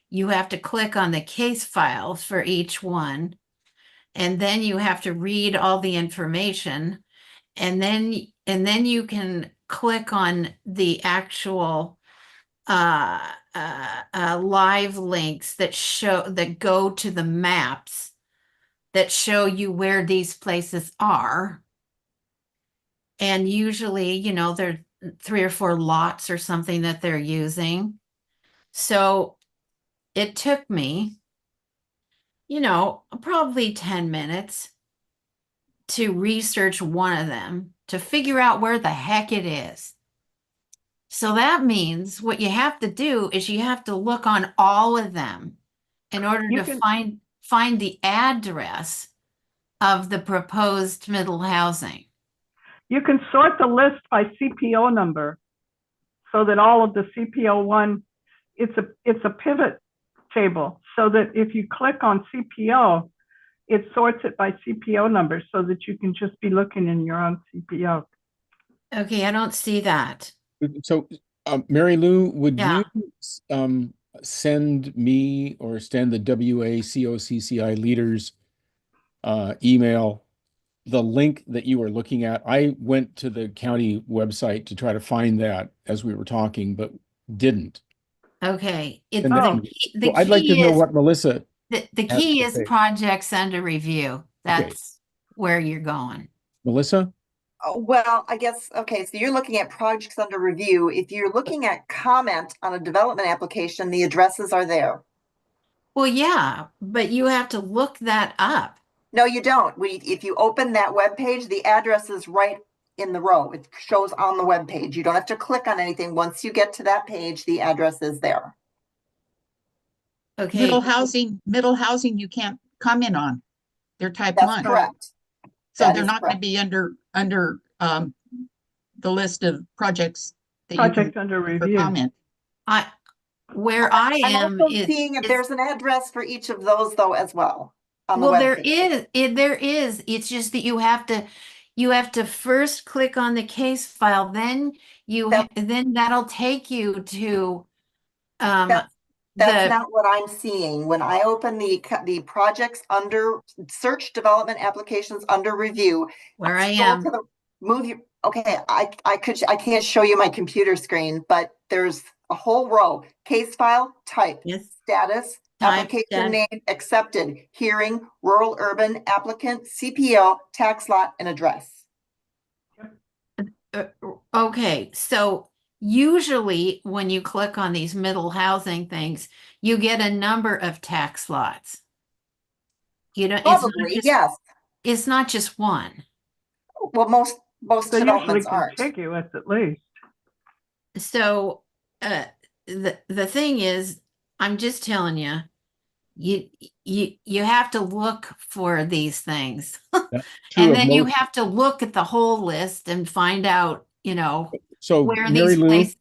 Speaker 11: you have to click on the case file for each one, and then you have to read all the information, and then you can click on the actual live links that go to the maps that show you where these places are. And usually, you know, there are 3 or 4 lots or something that they're using. So it took me, you know, probably 10 minutes to research one of them to figure out where the heck it is. So that means what you have to do is you have to look on all of them in order
Speaker 1: You
Speaker 11: to
Speaker 1: can-
Speaker 11: find the address of the proposed middle housing.
Speaker 1: You can sort the list by CPO number so that all of the CPO one, it's a pivot table so that if you click on CPO, it sorts it by CPO number so that you can just be looking in your own CPO.
Speaker 11: Okay, I don't see that.
Speaker 2: So, Mary Lou, would
Speaker 11: Yeah.
Speaker 2: you send me or send the WACOCCI leaders email the link that you were looking at? I went to the county website to try to find that as we were talking, but didn't.
Speaker 11: Okay.
Speaker 2: Send that to me.
Speaker 11: The
Speaker 2: So I'd like to
Speaker 11: key
Speaker 2: know
Speaker 11: is
Speaker 2: what Melissa
Speaker 11: the
Speaker 2: has
Speaker 11: key
Speaker 2: to
Speaker 11: is
Speaker 2: say.
Speaker 11: projects under review. That's where you're going.
Speaker 2: Melissa?
Speaker 13: Oh, well, I guess, okay, so you're looking at projects under review. If you're looking at comment on a development application, the addresses are there.
Speaker 11: Well, yeah, but you have to look that up.
Speaker 13: No, you don't. If you open that web page, the address is right in the row. It shows on the web page. You don't have to click on anything. Once you get to that page, the address is there.
Speaker 11: Okay.
Speaker 10: Middle housing you can't comment on. They're type
Speaker 13: That's
Speaker 10: 1.
Speaker 13: correct.
Speaker 10: So
Speaker 13: That
Speaker 10: they're
Speaker 13: is
Speaker 10: not going to
Speaker 13: correct.
Speaker 10: be under the list of projects that you
Speaker 1: Project
Speaker 10: can
Speaker 1: under
Speaker 10: for
Speaker 1: review.
Speaker 10: comment.
Speaker 11: Where I
Speaker 13: I'm
Speaker 11: am
Speaker 13: also seeing if there's an address for each of those though as well on the
Speaker 11: well,
Speaker 13: web
Speaker 11: there
Speaker 13: page.
Speaker 11: is. It's just that you have to first click on the case file, then then that'll take you to
Speaker 13: That's not what I'm seeing. When I open the projects under search development applications under review,
Speaker 11: where I
Speaker 13: scroll
Speaker 11: am.
Speaker 13: to the move you. Okay, I can't show you my computer screen, but there's a whole row: case file, type, status, application name, accepted, hearing, rural, urban, applicant, CPO, tax lot, and address.
Speaker 11: Okay, so usually when you click on these middle housing things, you get a number of tax lots. You know,
Speaker 13: Probably, yes.
Speaker 11: It's not just one.
Speaker 13: Well, most
Speaker 1: They're usually
Speaker 13: developments aren't.
Speaker 1: contiguous at least.
Speaker 11: So the thing is, I'm just telling you, you have to look for these things. And then you have to look at the whole list and find out, you know,
Speaker 2: So
Speaker 11: where
Speaker 2: Mary
Speaker 11: these
Speaker 2: Lou,
Speaker 11: places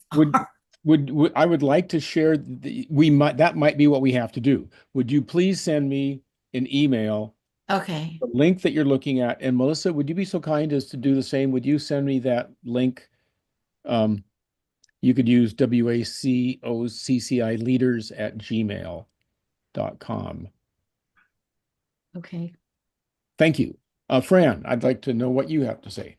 Speaker 2: would I would like to share that might be what we have to do. Would you please send me an email?
Speaker 11: Okay.
Speaker 2: The link that you're looking at, and Melissa, would you be so kind as to do the same? Would you send me that link? You could use WACOCCI leaders at gmail.com.
Speaker 11: Okay.
Speaker 2: Thank you. Fran, I'd like to know what you have to say.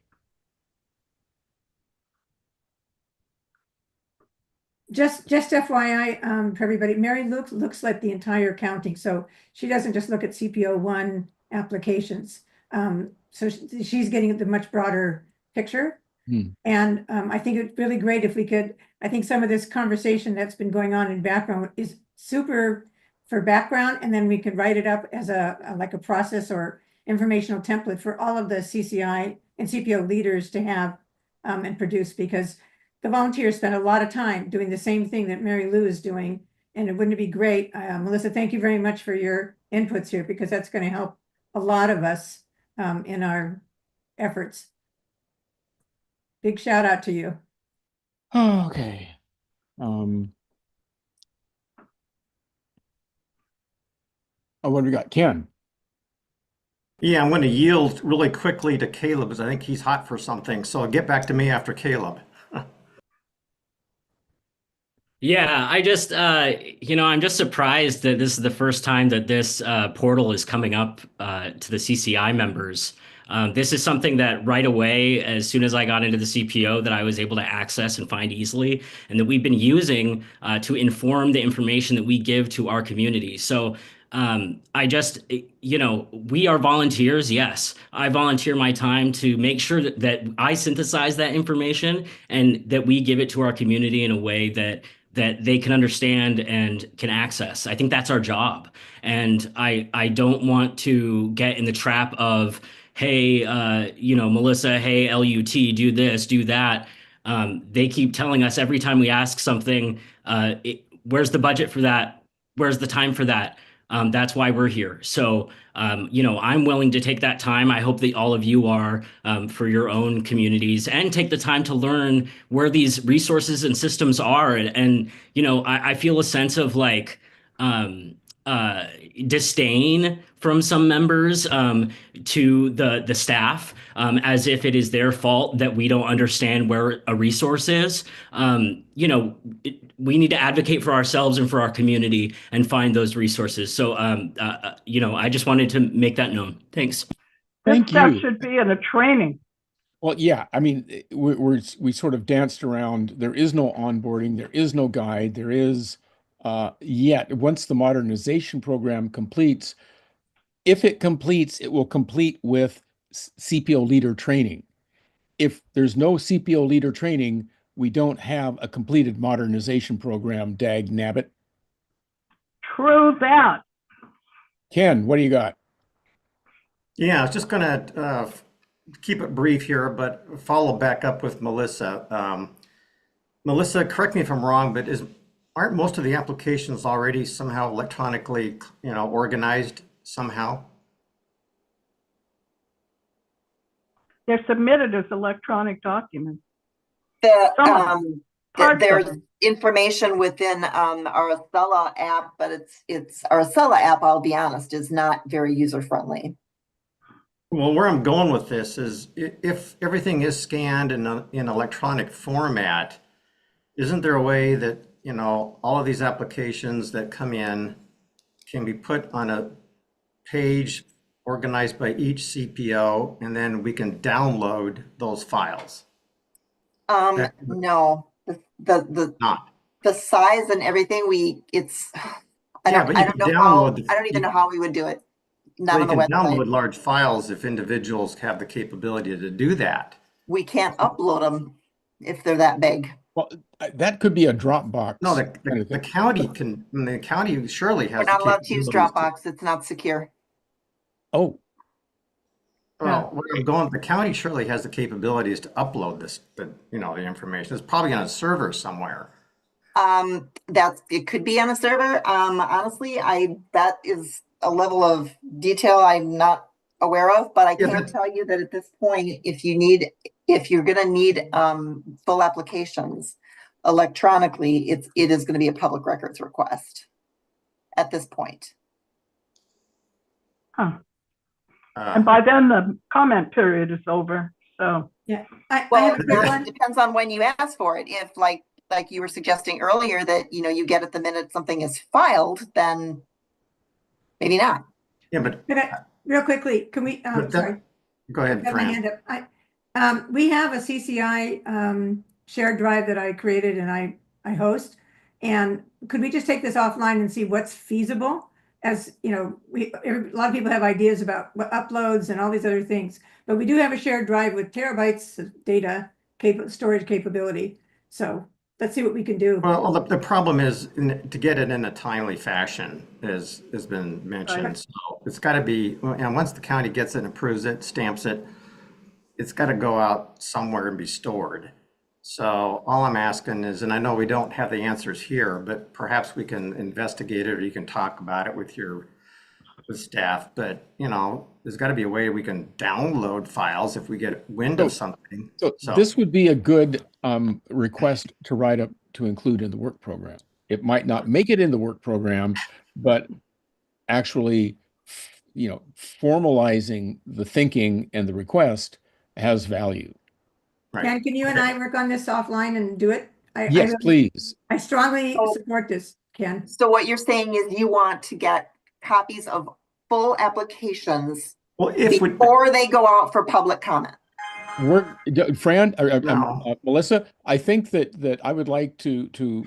Speaker 9: Just FYI, for everybody, Mary looks like the entire county, so she doesn't just look at CPO1 applications. So she's getting the much broader picture. And I think it's really great if we could, I think some of this conversation that's been going on in background is super for background, and then we could write it up as like a process or informational template for all of the CCI and CPO leaders to have and produce, because the volunteers spend a lot of time doing the same thing that Mary Lou is doing. And wouldn't it be great? Melissa, thank you very much for your inputs here, because that's going to help a lot of us in our efforts. Big shout out to you.
Speaker 2: Okay. Oh, what do we got? Ken.
Speaker 6: Yeah, I'm going to yield really quickly to Caleb because I think he's hot for something. So get back to me after Caleb.
Speaker 16: Yeah, I just, I'm just surprised that this is the first time that this portal is coming up to the CCI members. This is something that right away, as soon as I got into the CPO, that I was able to access and find easily, and that we've been using to inform the information that we give to our community. So I just, we are volunteers. Yes, I volunteer my time to make sure that I synthesize that information and that we give it to our community in a way that they can understand and can access. I think that's our job. And I don't want to get in the trap of, hey, Melissa, hey, LUT, do this, do that. They keep telling us every time we ask something, where's the budget for that? Where's the time for that? That's why we're here. So, I'm willing to take that time. I hope that all of you are for your own communities, and take the time to learn where these resources and systems are. And I feel a sense of like disdain from some members to the staff, as if it is their fault that we don't understand where a resource is. We need to advocate for ourselves and for our community and find those resources. So, I just wanted to make that known. Thanks.
Speaker 2: Thank
Speaker 1: This stuff
Speaker 2: you.
Speaker 1: should be in a training.
Speaker 2: Well, yeah, I mean, we sort of danced around. There is no onboarding, there is no guide, there is yet. Once the modernization program completes, if it completes, it will complete with CPO leader training. If there's no CPO leader training, we don't have a completed modernization program, dag nabbit.
Speaker 1: True that.
Speaker 2: Ken, what do you got?
Speaker 6: Yeah, I was just going to keep it brief here, but follow back up with Melissa. Melissa, correct me if I'm wrong, but aren't most of the applications already somehow electronically, organized somehow?
Speaker 1: They're submitted as electronic documents.
Speaker 13: There's information within our Acela app, but it's our Acela app, I'll be honest, is not very user friendly.
Speaker 6: Well, where I'm going with this is if everything is scanned in electronic format, isn't there a way that, all of these applications that come in can be put on a page organized by each CPO, and then we can download those files?
Speaker 13: No, the size and everything, I don't even know how we would do it. Not on the website.
Speaker 6: Download large files if individuals have the capability to do that.
Speaker 13: We can't upload them if they're that big.
Speaker 2: Well, that could be a Dropbox.
Speaker 6: No, the county can. The county surely has.
Speaker 13: We're not allowed to use Dropbox. It's not secure.
Speaker 2: Oh.
Speaker 6: Well, where I'm going, the county surely has the capabilities to upload the information. It's probably on a server somewhere.
Speaker 13: It could be on a server. Honestly, that is a level of detail I'm not aware of, but I can tell you that at this point, if you're going to need full applications electronically, it is going to be a public records request at this point.
Speaker 1: Huh. And by then the comment period is over. So
Speaker 9: yeah,
Speaker 13: it depends on when you ask for it. If like you were suggesting earlier that you get it the minute something is filed, then maybe not.
Speaker 6: Yeah, but
Speaker 9: real quickly, can we? Sorry.
Speaker 6: Go ahead,
Speaker 9: Got my
Speaker 6: Fran.
Speaker 9: hand up. We have a CCI shared drive that I created and I host. And could we just take this offline and see what's feasible? As you know, a lot of people have ideas about what uploads and all these other things, but we do have a shared drive with terabytes of data storage capability. So let's see what we can do.
Speaker 6: Well, the problem is to get it in a timely fashion, as has been mentioned.
Speaker 9: Right.
Speaker 6: So it's got to be, and once the county gets it and approves it, stamps it, it's got to go out somewhere and be stored. So all I'm asking is, and I know we don't have the answers here, but perhaps we can investigate it, or you can talk about it with staff. But there's got to be a way we can download files if we get wind of something.
Speaker 2: So this would be a good request to write up to include in the work program. It might not make it in the work program, but actually, formalizing the thinking and the request has value.
Speaker 9: Ken, can you and I work on this offline and do it?
Speaker 2: Yes, please.
Speaker 9: I strongly support this, Ken.
Speaker 13: So what you're saying is you want to get copies of full applications before they go out for public comment.
Speaker 2: Fran, Melissa, I think that I would like to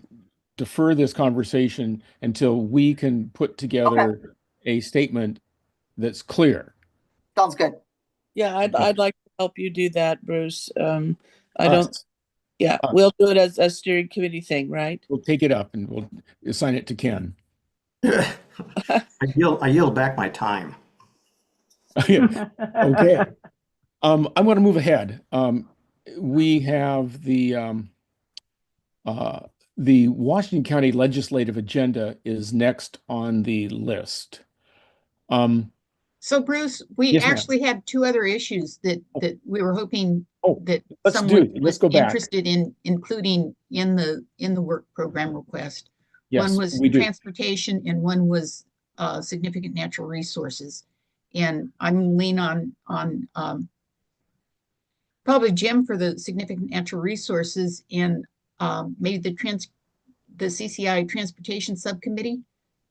Speaker 2: defer this conversation until we can put together a statement that's clear.
Speaker 13: Sounds good.
Speaker 8: Yeah, I'd like to help you do that, Bruce. We'll do it as a steering committee thing, right?
Speaker 2: We'll take it up and we'll assign it to Ken.
Speaker 6: I yield back my time.
Speaker 2: Okay. I want to move ahead. We have the Washington County legislative agenda is next on the list.
Speaker 10: So Bruce, we
Speaker 2: Yes,
Speaker 10: actually had two other issues that we were hoping that
Speaker 2: let's go back.
Speaker 10: Interested in including in the work program request.
Speaker 2: Yes,
Speaker 10: one was
Speaker 2: we do.
Speaker 10: transportation and one was significant natural resources. And I'm lean on probably Jim for the significant natural resources and maybe the CCI transportation subcommittee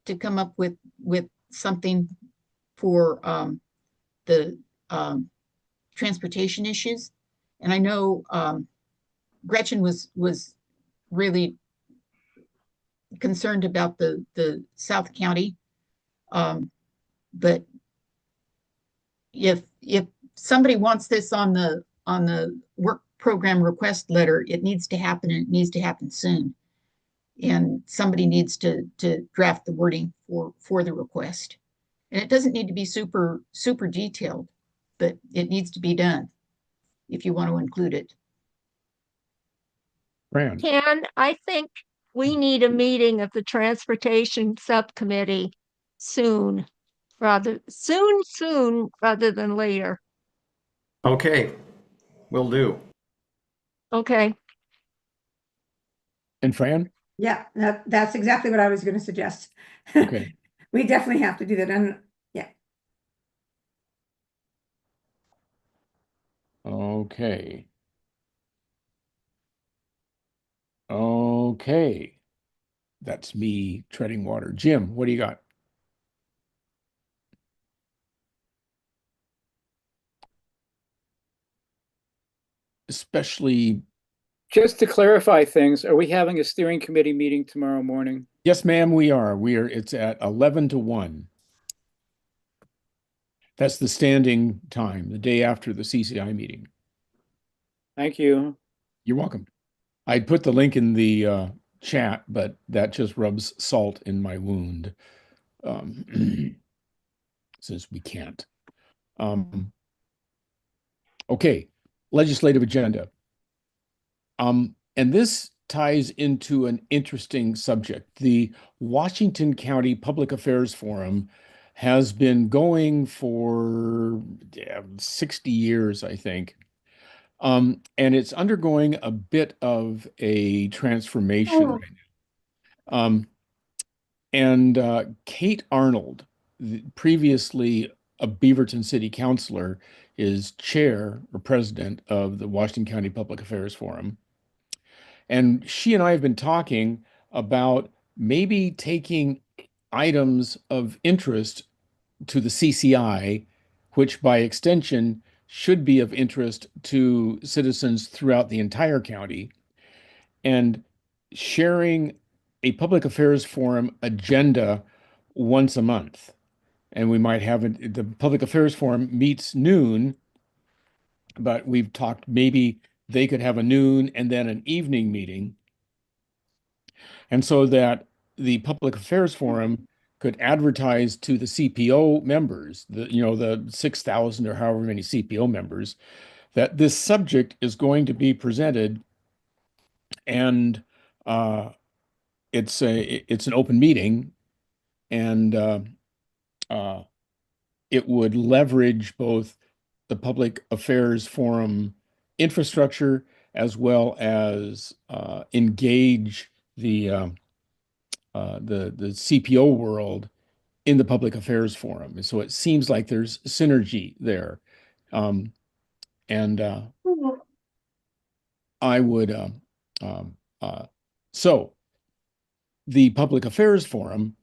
Speaker 10: to come up with something for the transportation issues. And I know Gretchen was really concerned about the South County. But if somebody wants this on the work program request letter, it needs to happen, and it needs to happen soon. And somebody needs to draft the wording for the request. And it doesn't need to be super detailed, but it needs to be done if you want to include it.
Speaker 2: Fran.
Speaker 5: Ken, I think we need a meeting of the transportation subcommittee soon rather than later.
Speaker 6: Okay, will do.
Speaker 5: Okay.
Speaker 2: And Fran?
Speaker 9: Yeah, that's exactly what I was going to suggest.
Speaker 2: Okay.
Speaker 9: We definitely have to do that. And yeah.
Speaker 2: Okay. Okay. That's me treading water. Jim, what do you got? Especially.
Speaker 7: Just to clarify things, are we having a steering committee meeting tomorrow morning?
Speaker 2: Yes, ma'am, we are. It's at 11 to 1. That's the standing time, the day after the CCI meeting.
Speaker 7: Thank you.
Speaker 2: You're welcome. I put the link in the chat, but that just rubs salt in my wound, since we can't. Okay, legislative agenda. And this ties into an interesting subject. The Washington County Public Affairs Forum has been going for 60 years, I think. And it's undergoing a bit of a transformation right now. And Kate Arnold, previously a Beaverton City Councilor, is chair or president of the Washington County Public Affairs Forum. And she and I have been talking about maybe taking items of interest to the CCI, which by extension should be of interest to citizens throughout the entire county, and sharing a public affairs forum agenda once a month. And we might have the public affairs forum meets noon, but we've talked maybe they could have a noon and then an evening meeting. And so that the public affairs forum could advertise to the CPO members, the 6,000 or however many CPO members, that this subject is going to be presented, and it's an open meeting, and it would leverage both the public affairs forum infrastructure as well as engage the CPO world in the public affairs forum. And so it seems like there's synergy there. And I would, so the public affairs forum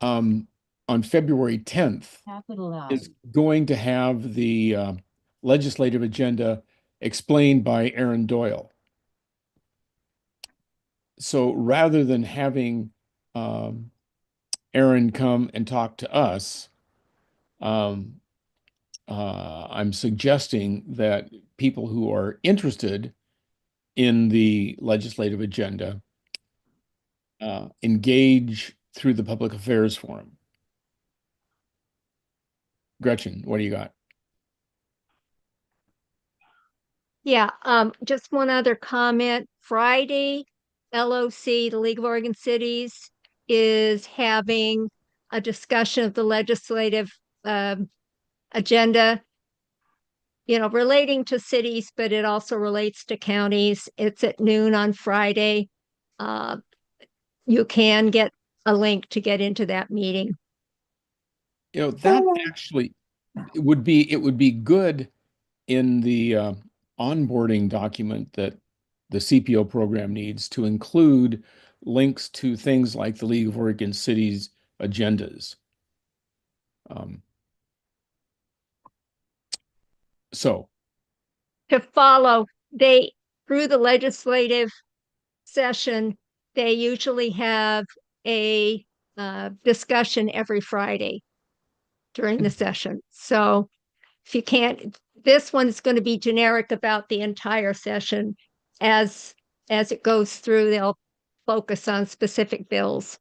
Speaker 2: on February 10th is going to have the legislative agenda explained by Aaron Doyle. So rather than having Aaron come and talk to us, I'm suggesting that people who are interested in the legislative agenda engage through the public affairs forum. Gretchen, what do you got?
Speaker 5: Yeah, just one other comment. Friday, LOC, the League of Oregon Cities, is having a discussion of the legislative agenda, relating to cities, but it also relates to counties. It's at noon on Friday. You can get a link to get into that meeting.
Speaker 2: That actually it would be good in the onboarding document that the CPO program needs to include links to things like the League of Oregon Cities agendas. So
Speaker 5: to follow, through the legislative session, they usually have a discussion every Friday during the session. So if you can't, this one's going to be generic about the entire session. As it goes through, they'll focus on specific bills.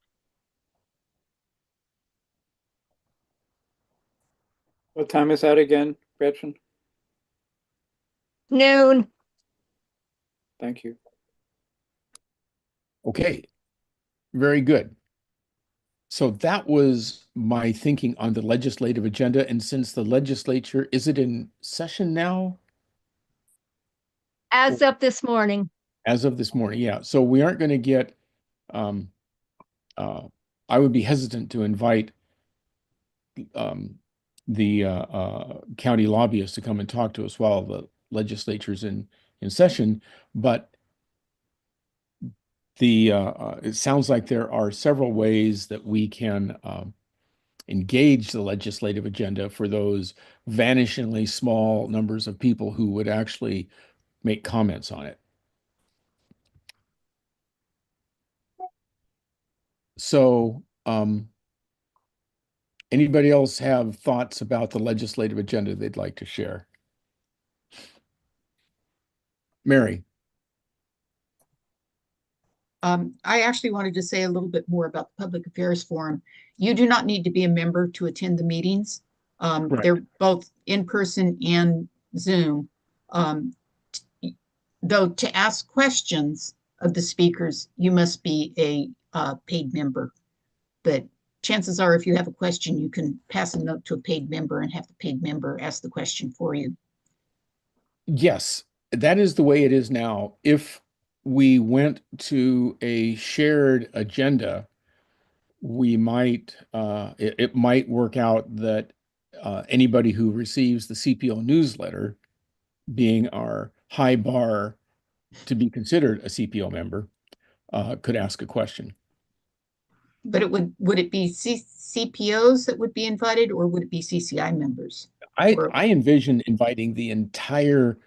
Speaker 7: What time is that again, Gretchen?
Speaker 5: Noon.
Speaker 7: Thank you.
Speaker 2: Okay, very good. So that was my thinking on the legislative agenda. And since the legislature, is it in session now?
Speaker 5: As of this morning.
Speaker 2: As of this morning, yeah. So we aren't going to get, I would be hesitant to invite the county lobbyists to come and talk to us while the legislature's in session, but it sounds like there are several ways that we can engage the legislative agenda for those vanishingly small numbers of people who would actually make comments on it. So, anybody else have thoughts about the legislative agenda they'd like to share? Mary.
Speaker 10: I actually wanted to say a little bit more about the Public Affairs Forum. You do not need to be a member to attend the meetings.
Speaker 2: Right.
Speaker 10: They're both in person and Zoom. Though to ask questions of the speakers, you must be a paid member. But chances are, if you have a question, you can pass a note to a paid member and have the paid member ask the question for you.
Speaker 2: Yes, that is the way it is now. If we went to a shared agenda, we might it might work out that anybody who receives the CPO newsletter, being our high bar to be considered a CPO member, could ask a question.
Speaker 10: But would it be CPOs that would be invited, or would it be CCI members?
Speaker 2: I envision inviting the entire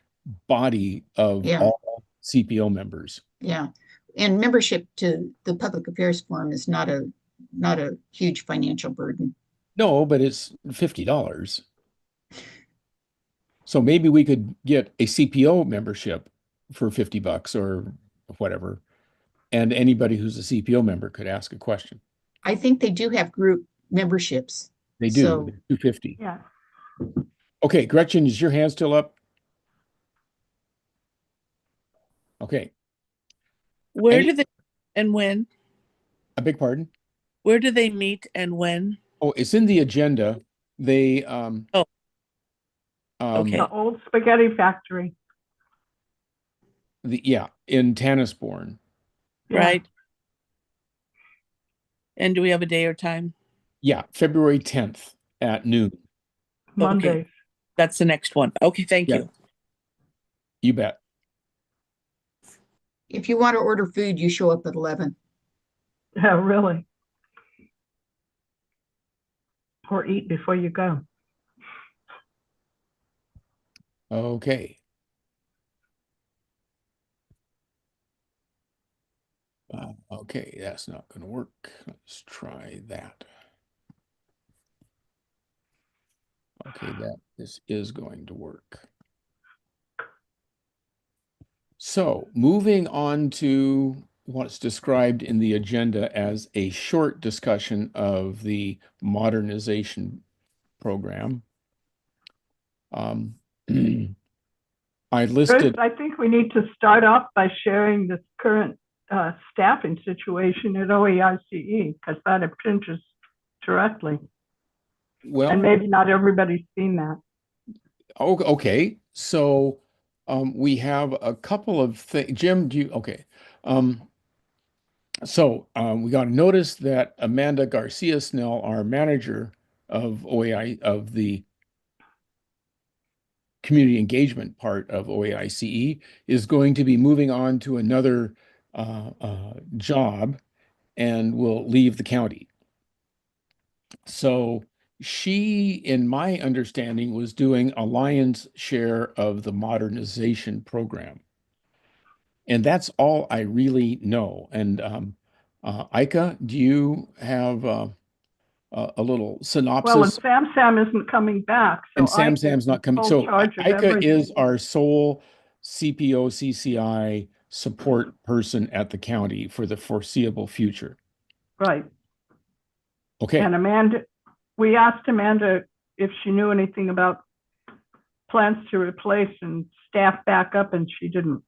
Speaker 2: body of
Speaker 10: Yeah.
Speaker 2: all CPO members.
Speaker 10: Yeah. And membership to the Public Affairs Forum is not a huge financial burden.
Speaker 2: No, but it's $50. So maybe we could get a CPO membership for $50 or whatever, and anybody who's a CPO member could ask a question.
Speaker 10: I think they do have group memberships.
Speaker 2: They do,
Speaker 10: So,
Speaker 2: $250.
Speaker 1: Yeah.
Speaker 2: Okay, Gretchen, is your hand still up? Okay.
Speaker 8: Where do they and when?
Speaker 2: I beg pardon?
Speaker 8: Where do they meet and when?
Speaker 2: Oh, it's in the agenda. They
Speaker 8: Okay.
Speaker 1: The old spaghetti factory.
Speaker 2: in Tannisbourne.
Speaker 1: Yeah.
Speaker 8: Right. And do we have a day or time?
Speaker 2: Yeah, February 10th at noon.
Speaker 1: Mondays.
Speaker 8: Okay. That's the next one. Okay, thank
Speaker 2: Yeah.
Speaker 8: you.
Speaker 2: You bet.
Speaker 10: if you want to order food, you show up at 11.
Speaker 1: Yeah, really. Or eat before you go.
Speaker 2: Okay. Okay, that's not going to work. Let's try that. Okay, this is going to work. So moving on to what's described in the agenda as a short discussion of the modernization program. I listed.
Speaker 1: First, I think we need to start off by sharing this current staffing situation at OEICE because that impinges directly.
Speaker 2: Well,
Speaker 1: and maybe not everybody's seen that.
Speaker 2: Okay, so we have a couple of things. Jim, do you? Okay. So we got a notice that Amanda Garcia Snell, our manager of of the community engagement part of OAICE, is going to be moving on to another job and will leave the county. So she, in my understanding, was doing a lion's share of the modernization program. And that's all I really know. And Ika, do you have a little synopsis?
Speaker 1: Well, and Sam isn't coming back. So
Speaker 2: and Sam's not coming. So Ika is our sole CPO CCI support person at the county for the foreseeable future.
Speaker 1: Right.
Speaker 2: Okay.
Speaker 1: And Amanda, we asked Amanda if she knew anything about plans to replace and staff back up, and she didn't.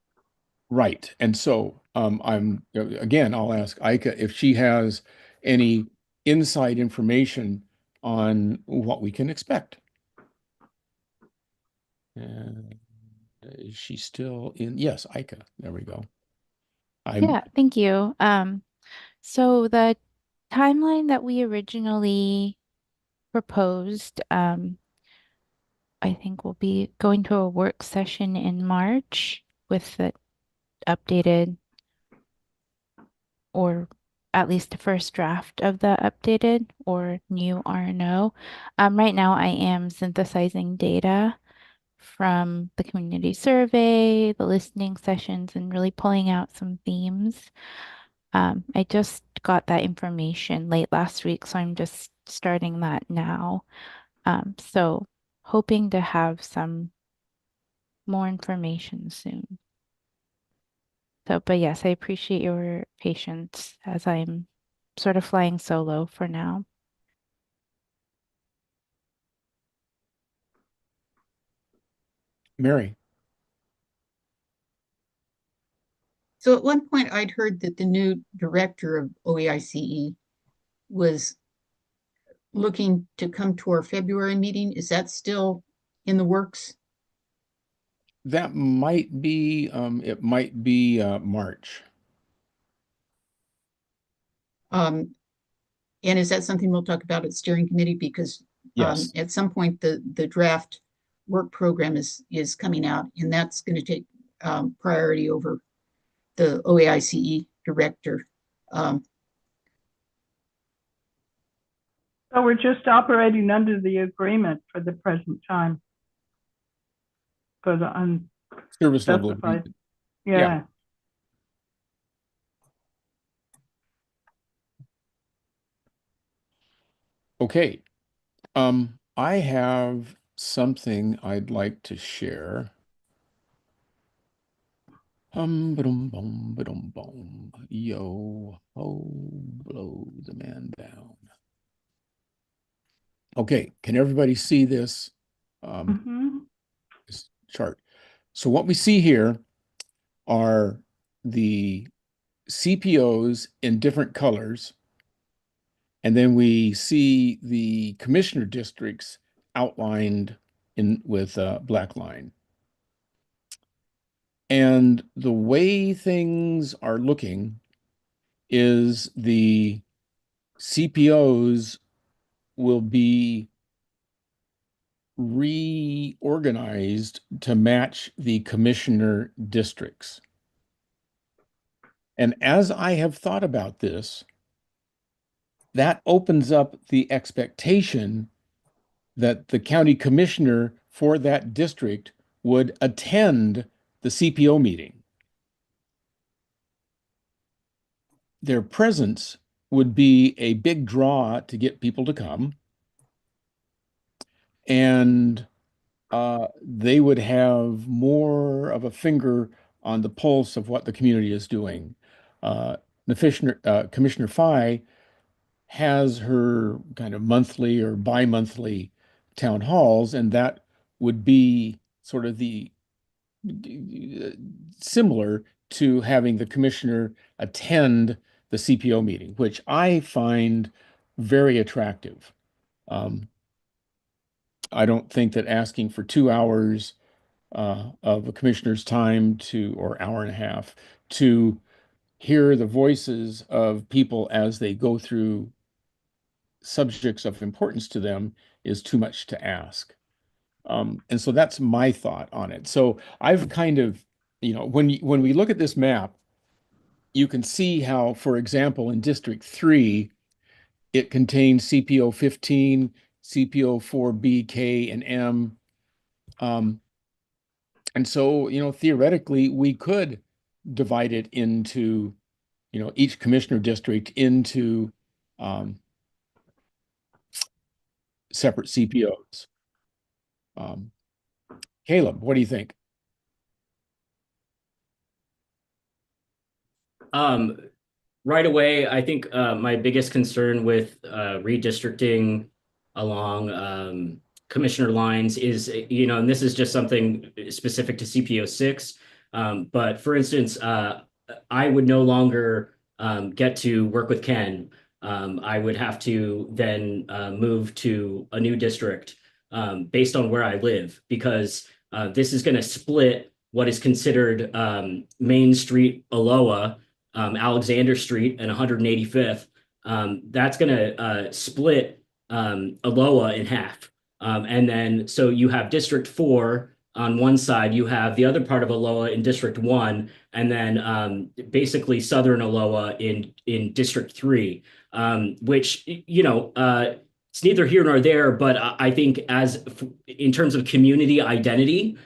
Speaker 2: Right. And so I'll ask Ika if she has any inside information on what we can expect. Is she still in? Yes, Ika. There we go.
Speaker 17: Yeah, thank you. So the timeline that we originally proposed, I think we'll be going to a work session in March with the updated, or at least the first draft of the updated or new RNO. Right now I am synthesizing data from the community survey, the listening sessions, and really pulling out some themes. I just got that information late last week, so I'm just starting that now. So hoping to have some more information soon. So, but yes, I appreciate your patience as I'm sort of flying solo for now.
Speaker 2: Mary.
Speaker 10: So at one point I'd heard that the new director of OEICE was looking to come to our February meeting. Is that still in the works?
Speaker 2: That might be, it might be March.
Speaker 10: And is that something we'll talk about at steering committee? Because
Speaker 2: yes,
Speaker 10: at some point the draft work program is coming out, and that's going to take priority over the OAICE director.
Speaker 1: So we're just operating under the agreement for the present time. For the
Speaker 2: Service level
Speaker 1: unspecified.
Speaker 2: agreement.
Speaker 1: Yeah.
Speaker 2: Okay. I have something I'd like to share. Ba-dum, bum, ba-dum, bum. Yo, ho, blow the man down. Okay, can everybody see this, this chart? So what we see here are the CPOs in different colors, and then we see the commissioner districts outlined with a black line. And the way things are looking is the CPOs will be reorganized to match the commissioner districts. And as I have thought about this, that opens up the expectation that the county commissioner for that district would attend the CPO meeting. Their presence would be a big draw to get people to come. And they would have more of a finger on the pulse of what the community is doing. Commissioner Fye has her kind of monthly or bi-monthly town halls, and that would be sort of the similar to having the commissioner attend the CPO meeting, which I find very attractive. I don't think that asking for 2 hours of a commissioner's time or hour and a half to hear the voices of people as they go through subjects of importance to them is too much to ask. And so that's my thought on it. So I've kind of, when we look at this map, you can see how, for example, in District 3, it contains CPO 15, CPO 4B, K, and M. And so, theoretically, we could divide it into, each commissioner district into separate CPOs. Caleb, what do you think?
Speaker 16: Right away, I think my biggest concern with redistricting along commissioner lines is, and this is just something specific to CPO 6. But for instance, I would no longer get to work with Ken. I would have to then move to a new district based on where I live, because this is going to split what is considered Main Street, Aloha, Alexander Street, and 185th. That's going to split Aloha in half. And then, so you have District 4 on one side, you have the other part of Aloha in District 1, and then basically Southern Aloha in District 3, which, it's neither here nor there, but I think in terms of community identity,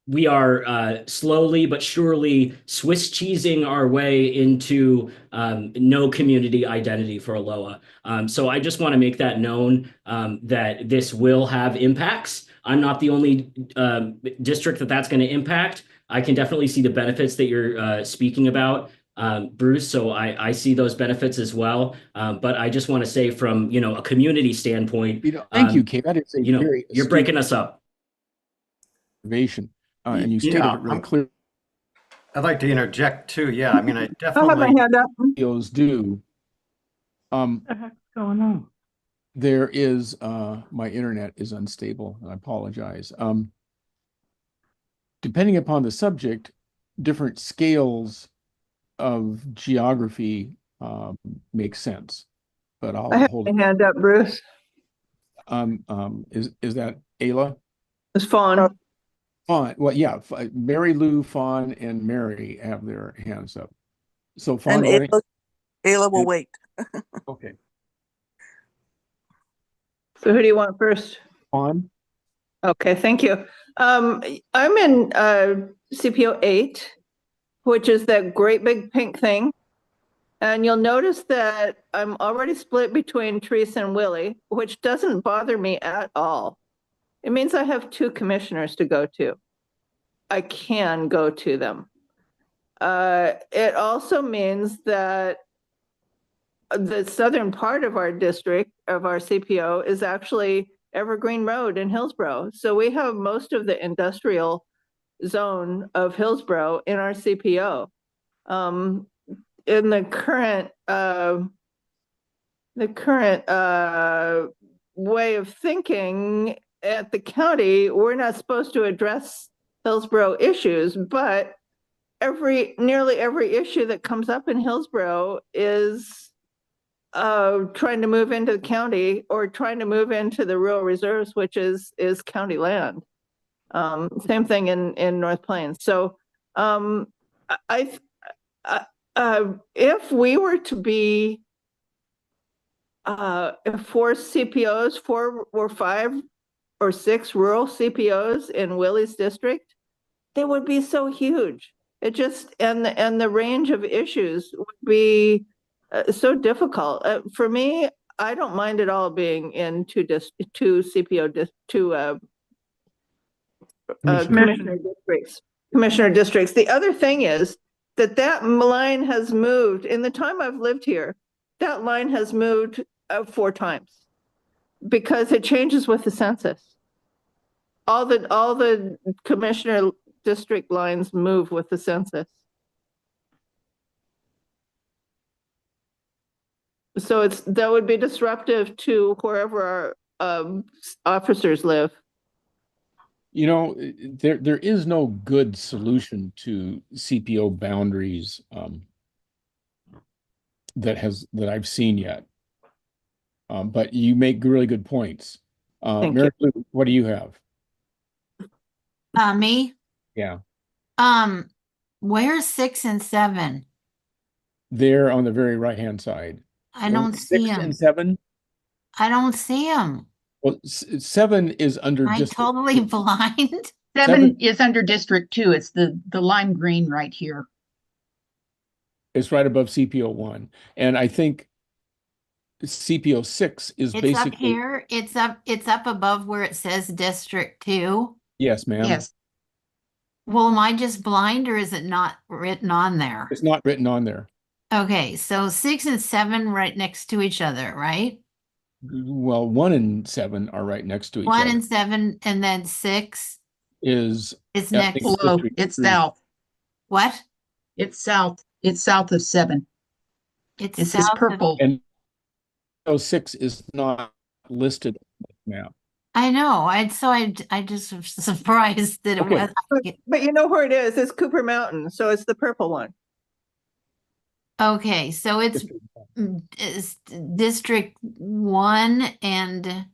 Speaker 16: we are slowly but surely Swiss cheesing our way into no community identity for Aloha. So I just want to make that known, that this will have impacts. I'm not the only district that's going to impact. I can definitely see the benefits that you're speaking about, Bruce. So I see those benefits as well. But I just want to say from, a community standpoint,
Speaker 2: thank you, Kate. That is a very
Speaker 16: you're breaking us up.
Speaker 2: Observation. And you stated it really clearly.
Speaker 6: I'd like to interject too. Yeah, I mean, I
Speaker 9: I'll have my
Speaker 6: definitely
Speaker 9: hand up.
Speaker 2: CPOs do.
Speaker 1: What the heck's going on?
Speaker 2: There is my internet is unstable, and I apologize. Depending upon the subject, different scales of geography make sense. But I'll
Speaker 9: I have
Speaker 2: hold
Speaker 9: my hand up, Bruce.
Speaker 2: Is that Ayla?
Speaker 9: It's Fawn.
Speaker 2: Fawn. Well, yeah, Mary Lou, Fawn, and Mary have their hands up. So Fawn,
Speaker 8: And Ayla will wait.
Speaker 2: okay.
Speaker 18: So who do you want first?
Speaker 2: On.
Speaker 18: Okay, thank you. I'm in CPO 8, which is that great big pink thing. And you'll notice that I'm already split between Teresa and Willie, which doesn't bother me at all. It means I have 2 commissioners to go to. I can go to them. It also means that the southern part of our district, of our CPO, is actually Evergreen Road in Hillsborough. So we have most of the industrial zone of Hillsborough in our CPO. In the current way of thinking at the county, we're not supposed to address Hillsborough issues, but nearly every issue that comes up in Hillsborough is trying to move into the county or trying to move into the rural reserves, which is county land. Same thing in North Plains. So if we were to be 4 CPOs, 4 or 5 or 6 rural CPOs in Willie's district, they would be so huge. It just, and the range of issues would be so difficult. For me, I don't mind at all being in 2 CPO, 2 commissioner districts. The other thing is that line has moved in the time I've lived here. That line has moved 4 times because it changes with the census. All the commissioner district lines move with the census. So that would be disruptive to wherever our officers live.
Speaker 2: You know, there is no good solution to CPO boundaries that I've seen yet. But you make really good points. Mary Lou, what do you have?
Speaker 11: Me?
Speaker 2: Yeah.
Speaker 11: Where's 6 and 7?
Speaker 2: They're on the very right-hand side.
Speaker 11: I don't see
Speaker 2: 6
Speaker 11: them.
Speaker 2: and 7?
Speaker 11: I don't see them.
Speaker 2: Well, 7 is under
Speaker 11: I'm
Speaker 2: district.
Speaker 11: totally blind.
Speaker 10: 7 is under District 2. It's the lime green right here.
Speaker 2: It's right above CPO 1. And I think CPO 6 is
Speaker 11: It's
Speaker 2: basically
Speaker 11: up here. It's up above where it says District 2.
Speaker 2: Yes, ma'am.
Speaker 10: Yes.
Speaker 11: Well, am I just blind or is it not written on there?
Speaker 2: It's not written on there.
Speaker 11: Okay, so 6 and 7 right next to each other, right?
Speaker 2: Well, 1 and 7 are right next to each
Speaker 11: 1
Speaker 2: other.
Speaker 11: and 7, and then 6
Speaker 2: Is
Speaker 11: next.
Speaker 10: Below. It's south.
Speaker 11: What?
Speaker 10: It's south. It's south of 7.
Speaker 11: It's
Speaker 10: this
Speaker 11: south of-
Speaker 10: purple.
Speaker 2: And 6 is not listed on the map.
Speaker 11: I know. I just was surprised that it
Speaker 2: Okay.
Speaker 11: was.
Speaker 18: But you know where it is? It's Cooper Mountain, so it's the purple one.
Speaker 11: Okay, so it's District 1 and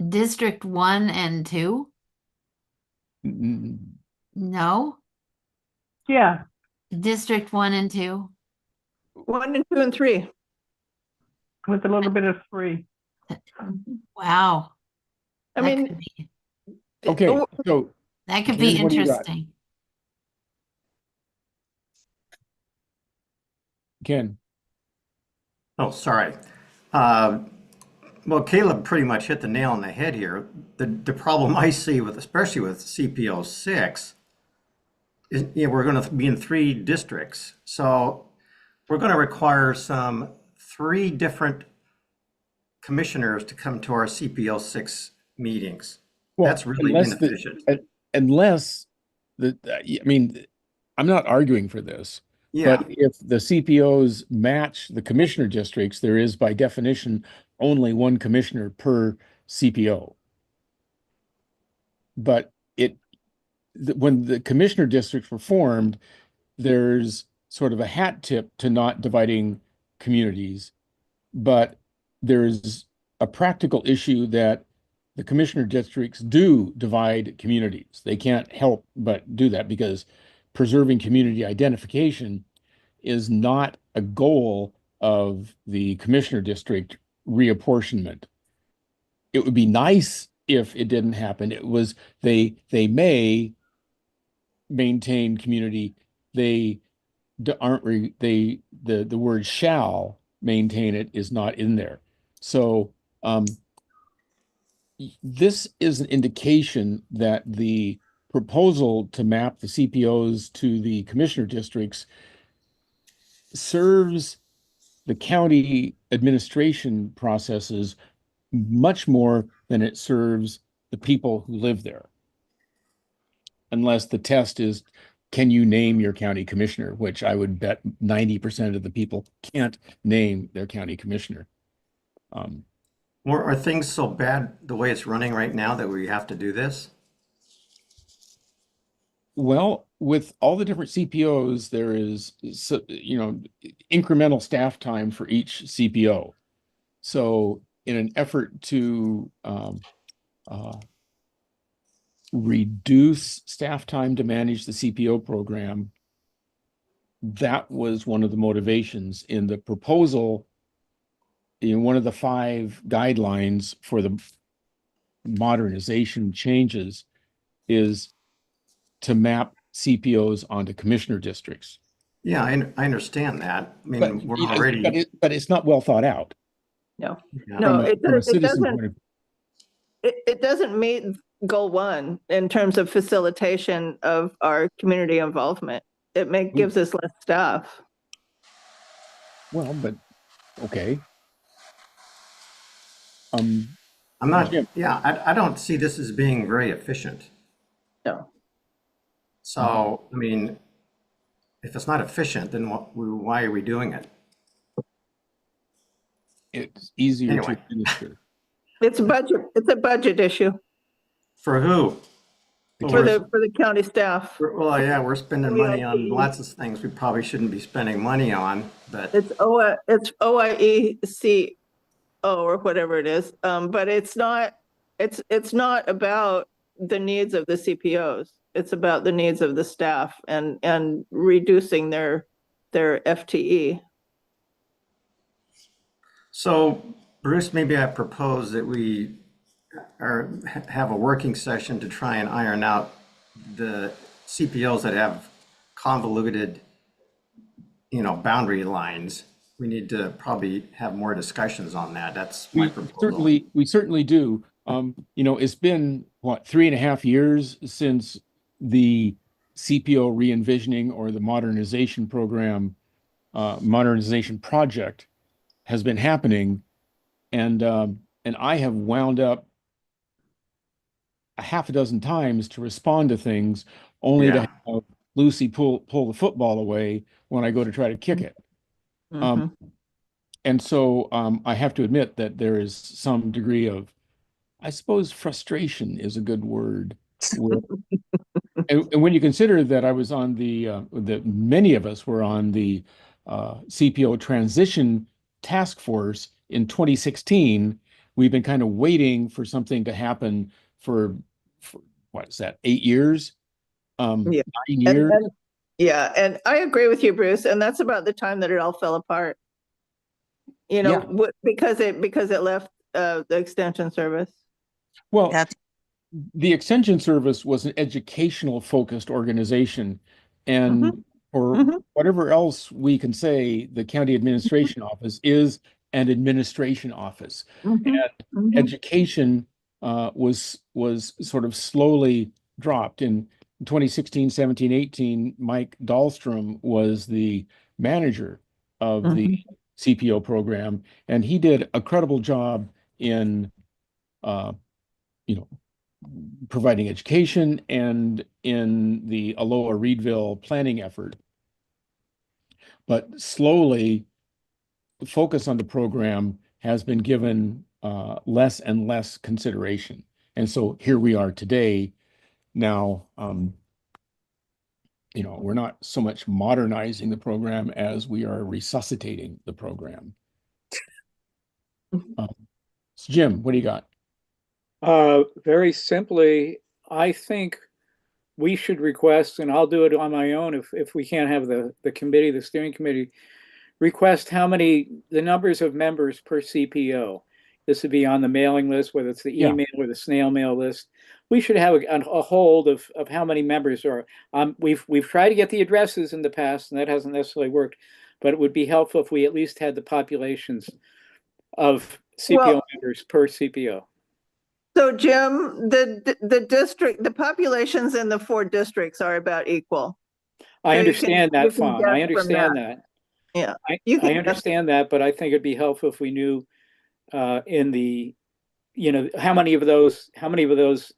Speaker 11: District 1 and 2? No?
Speaker 1: Yeah.
Speaker 11: District 1 and 2?
Speaker 18: 1 and 2 and 3.
Speaker 1: With a little bit of 3.
Speaker 11: Wow.
Speaker 18: I
Speaker 11: That
Speaker 18: mean,
Speaker 11: could be-
Speaker 2: Okay, so
Speaker 11: that could be
Speaker 2: Jen, what do you got?
Speaker 11: interesting.
Speaker 2: Ken.
Speaker 6: Oh, sorry. Well, Caleb pretty much hit the nail on the head here. The problem I see with, especially with CPO 6, is we're going to be in 3 districts. So we're going to require 3 different commissioners to come to our CPO 6 meetings.
Speaker 2: Well,
Speaker 6: that's really
Speaker 2: unless
Speaker 6: inefficient.
Speaker 2: I mean, I'm not arguing for this.
Speaker 6: Yeah.
Speaker 2: But if the CPOs match the commissioner districts, there is by definition only 1 commissioner per CPO. But when the commissioner districts were formed, there's sort of a hat tip to not dividing communities, but there's a practical issue that the commissioner districts do divide communities. They can't help but do that because preserving community identification is not a goal of the commissioner district reapportionment. it would be nice if it didn't happen. It was they may maintain community. They aren't the word shall maintain it is not in there. So this is an indication that the proposal to map the CPOs to the commissioner districts serves the county administration processes much more than it serves the people who live there. Unless the test is, can you name your county commissioner? Which I would bet 90% of the people can't name their county commissioner.
Speaker 6: Or are things so bad the way it's running right now that we have to do this?
Speaker 2: Well, with all the different CPOs, there is, incremental staff time for each CPO. So in an effort to reduce staff time to manage the CPO program, that was one of the motivations in the proposal. One of the 5 guidelines for the modernization changes is to map CPOs onto commissioner districts.
Speaker 6: Yeah, I understand that. I mean, we're already.
Speaker 2: But it's not well thought out.
Speaker 18: No,
Speaker 6: Yeah.
Speaker 18: no,
Speaker 2: From a citizen point of view.
Speaker 18: it doesn't meet goal 1 in terms of facilitation of our community involvement. It gives us less staff.
Speaker 2: Well, but okay.
Speaker 6: I'm not,
Speaker 2: Jim.
Speaker 6: yeah, I don't see this as being very efficient.
Speaker 18: No.
Speaker 6: So, I mean, if it's not efficient, then why are we doing it?
Speaker 2: It's easier
Speaker 6: Anyway.
Speaker 2: to administer.
Speaker 18: It's a budget issue
Speaker 6: For who?
Speaker 18: for the county staff.
Speaker 6: Well, yeah, we're spending money on lots of things we probably shouldn't be spending money on, but
Speaker 18: It's OIECO or whatever it is. But it's not about the needs of the CPOs. It's about the needs of the staff and reducing their FTE.
Speaker 6: so Bruce, maybe I propose that we have a working session to try and iron out the CPOs that have convoluted, boundary lines. We need to probably have more discussions on that. That's my proposal.
Speaker 2: We certainly do. It's been what, 3.5 years since the CPO re-envisioning or the modernization program, modernization project has been happening, and I have wound up a half a dozen times to respond to things, only to have Lucy pull the football away when I go to try to kick it. And so I have to admit that there is some degree of, I suppose, frustration is a good word. And when you consider that I was on that many of us were on the CPO transition task force in 2016, we've been kind of waiting for something to happen for what is that, 8 years? 9 years?
Speaker 18: And I agree with you, Bruce. And that's about the time that it all fell apart. Because it left the extension service.
Speaker 2: Well, the extension service was an educational focused organization, and for whatever else we can say, the county administration office is an administration office. And education was sort of slowly dropped. In 2016, 17, 18, Mike Dahlstrom was the manager of the CPO program, and he did a credible job in providing education and in the Aloha Reedville planning effort. But slowly, the focus on the program has been given less and less consideration. And so here we are today. Now, we're not so much modernizing the program as we are resuscitating the program. So Jim, what do you got?
Speaker 7: Very simply, I think we should request, and I'll do it on my own if we can't have the committee, the steering committee, request the numbers of members per CPO. this would be on the mailing list, whether it's the
Speaker 2: Yeah.
Speaker 7: email or the snail mail list. We should have a hold of how many members are. We've tried to get the addresses in the past, and that hasn't necessarily worked. But it would be helpful if we at least had the populations of CPO members per CPO.
Speaker 18: So Jim, the district, the populations in the 4 districts are about equal.
Speaker 7: I
Speaker 18: So
Speaker 7: understand that,
Speaker 18: you can
Speaker 7: Fawn.
Speaker 18: guess
Speaker 7: I
Speaker 18: from
Speaker 7: understand that.
Speaker 18: Yeah.
Speaker 7: I understand that, but I think it'd be helpful if we knew in the, how many of those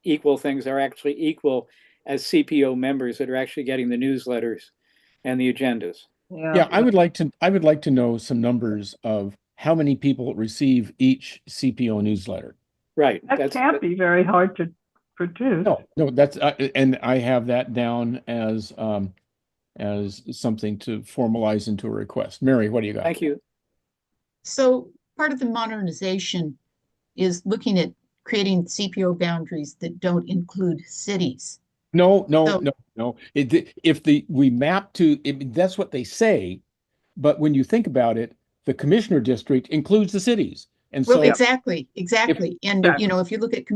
Speaker 7: equal things are actually equal as CPO members that are actually getting the newsletters and the agendas.
Speaker 2: Yeah, I would like to know some numbers of how many people receive each CPO newsletter.
Speaker 7: Right.
Speaker 1: That can't be very hard to produce.
Speaker 2: No, that's and I have that down as something to formalize into a request. Mary, what do you got?
Speaker 7: Thank you.
Speaker 10: So part of the modernization is looking at creating CPO boundaries that don't include cities.
Speaker 2: No. If we map to that's what they say, but when you think about it, the commissioner district includes the cities, and
Speaker 10: Well,
Speaker 2: so
Speaker 10: exactly. And if you look at you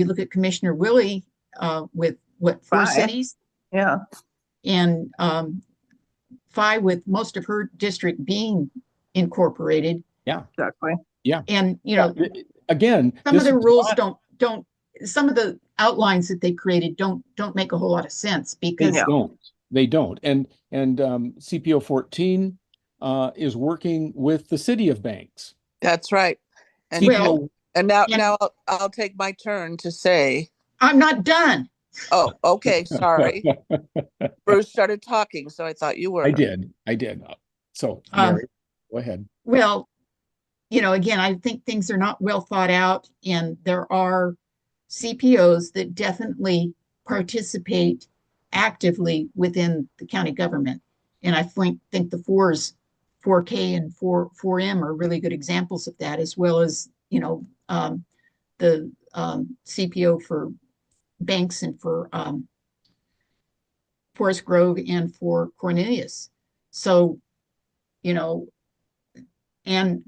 Speaker 10: look at Commissioner Willie with what 4 cities?
Speaker 18: Yeah.
Speaker 10: And Phi with most of her district being incorporated.
Speaker 2: Yeah,
Speaker 18: exactly.
Speaker 2: Yeah,
Speaker 10: and
Speaker 2: again,
Speaker 10: some of the rules don't. Some of the outlines that they created don't make a whole lot of sense because
Speaker 2: they don't. And CPO 14 is working with the city of Banks.
Speaker 8: That's right. And now I'll take my turn to say
Speaker 10: I'm not done.
Speaker 8: Oh, okay. Sorry. Bruce started talking, so I thought you were.
Speaker 2: I did. So, Mary, go ahead.
Speaker 10: Well, again, I think things are not well thought out, and there are CPOs that definitely participate actively within the county government. And I think the 4K and 4M are really good examples of that, as well as, the CPO for Banks and for Forest Grove and for Cornelius. So, and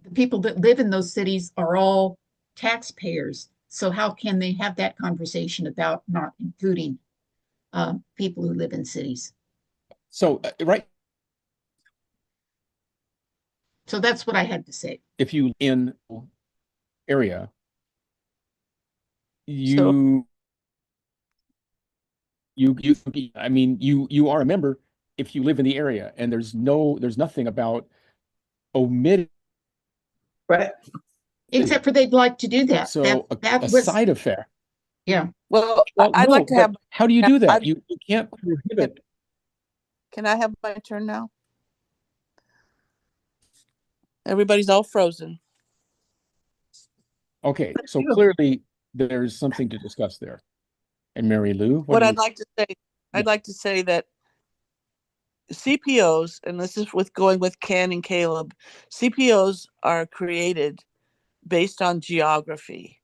Speaker 10: the people that live in those cities are all taxpayers. So how can they have that conversation about not including people who live in cities?
Speaker 2: So, right.
Speaker 10: So that's what I had to say.
Speaker 2: If you in area, you are a member if you live in the area, and there's nothing about omitting.
Speaker 18: Right.
Speaker 10: Except for they'd like to do that.
Speaker 2: So
Speaker 10: that
Speaker 2: a
Speaker 10: was
Speaker 2: side effect.
Speaker 10: Yeah.
Speaker 8: Well, I'd like to have.
Speaker 2: How do you do that? You can't prohibit.
Speaker 8: Can I have my turn now? Everybody's all frozen.
Speaker 2: Okay, so clearly there's something to discuss there. And Mary Lou,
Speaker 8: I'd like to say that CPOs, and this is going with Ken and Caleb, CPOs are created based on geography.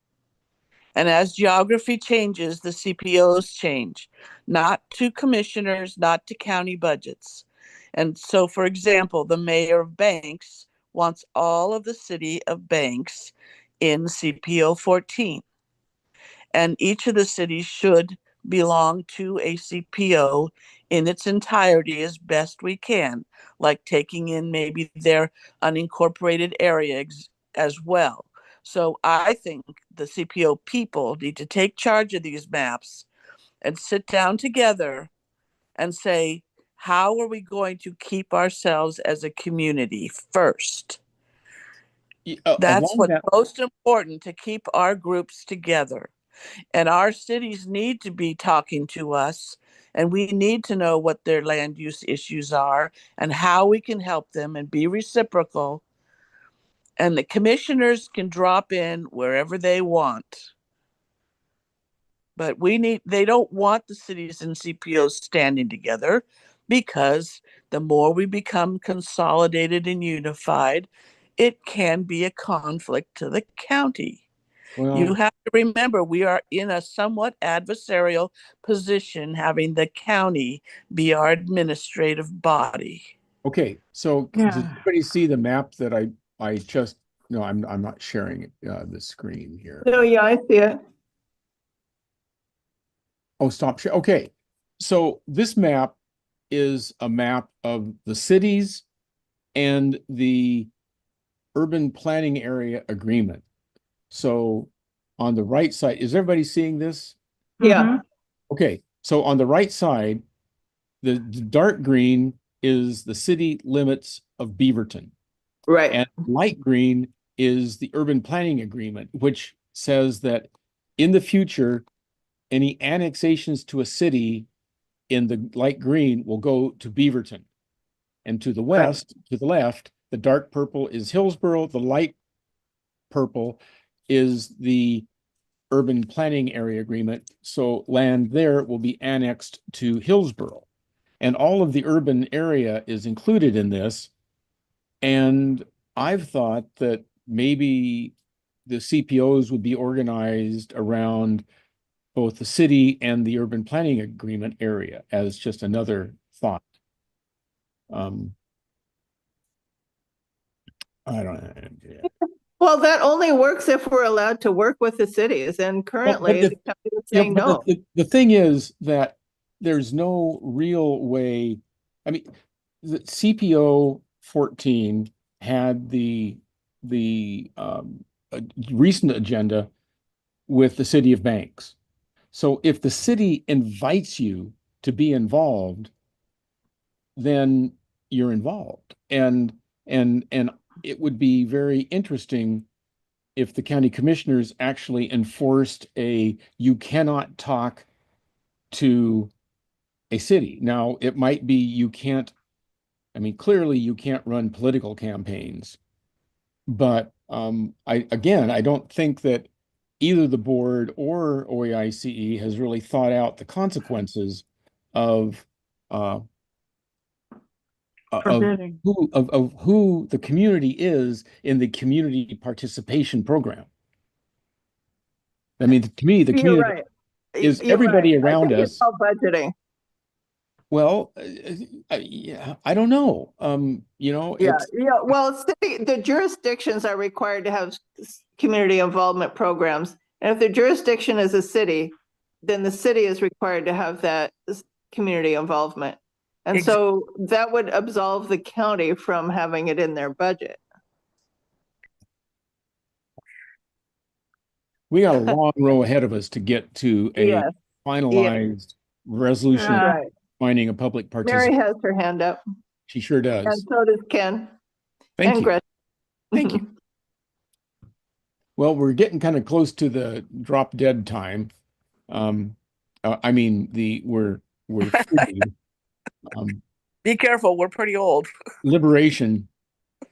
Speaker 8: And as geography changes, the CPOs change, not to commissioners, not to county budgets. And so, for example, the mayor of Banks wants all of the city of Banks in CPO 14. And each of the cities should belong to a CPO in its entirety as best we can, like taking in maybe their unincorporated area as well. So I think the CPO people need to take charge of these maps and sit down together and say, how are we going to keep ourselves as a community first? That's what's most important, to keep our groups together. And our cities need to be talking to us, and we need to know what their land use issues are and how we can help them and be reciprocal. And the commissioners can drop in wherever they want. But they don't want the cities and CPOs standing together, because the more we become consolidated and unified, it can be a conflict to the county. You have to remember, we are in a somewhat adversarial position, having the county be our administrative body.
Speaker 2: Okay, so does everybody see the map that I just no, I'm not sharing the screen here.
Speaker 18: No, yeah, I see it.
Speaker 2: Oh, stop share. Okay. So this map is a map of the cities and the urban planning area agreement. So on the right side, is everybody seeing this?
Speaker 18: Yeah,
Speaker 2: Okay. So on the right side, the dark green is the city limits of Beaverton.
Speaker 18: right.
Speaker 2: And light green is the urban planning agreement, which says that in the future, any annexations to a city in the light green will go to Beaverton. And to the west, to the left, the dark purple is Hillsborough, the light purple is the urban planning area agreement. So land there will be annexed to Hillsborough. And all of the urban area is included in this. And I've thought that maybe the CPOs would be organized around both the city and the urban planning agreement area as just another thought. I don't know.
Speaker 18: Well, that only works if we're allowed to work with the cities, and currently the county is saying no.
Speaker 2: The thing is that there's no real way. I mean, the CPO 14 had the recent agenda with the city of Banks. So if the city invites you to be involved, then you're involved. And it would be very interesting if the county commissioners actually enforced you cannot talk to a city. Now, it might be you can't, I mean, clearly you can't run political campaigns, but I don't think that either the board or OEICE has really thought out the consequences of who the community is in the community participation program. I mean, to me, the
Speaker 18: You're
Speaker 2: community
Speaker 18: right.
Speaker 2: is
Speaker 18: You're
Speaker 2: everybody
Speaker 18: right. I
Speaker 2: around
Speaker 18: think
Speaker 2: us.
Speaker 18: it's all budgeting.
Speaker 2: Well, yeah, I don't know.
Speaker 18: Yeah. Well, the jurisdictions are required to have community involvement programs. And if the jurisdiction is a city, then the city is required to have that community involvement. And so that would absolve the county from having it in their budget.
Speaker 2: We got a long row ahead of us to get to a
Speaker 18: Yes.
Speaker 2: finalized resolution
Speaker 18: Right.
Speaker 2: finding a public
Speaker 18: Mary
Speaker 2: participant.
Speaker 18: has her hand up.
Speaker 2: She sure does.
Speaker 18: And so does Ken.
Speaker 2: Thank
Speaker 18: and
Speaker 2: you.
Speaker 18: Gretchen.
Speaker 2: Thank you. Well, we're getting kind of close to the drop dead time. I mean, we're free.
Speaker 19: Be careful, we're pretty old.
Speaker 2: Liberation.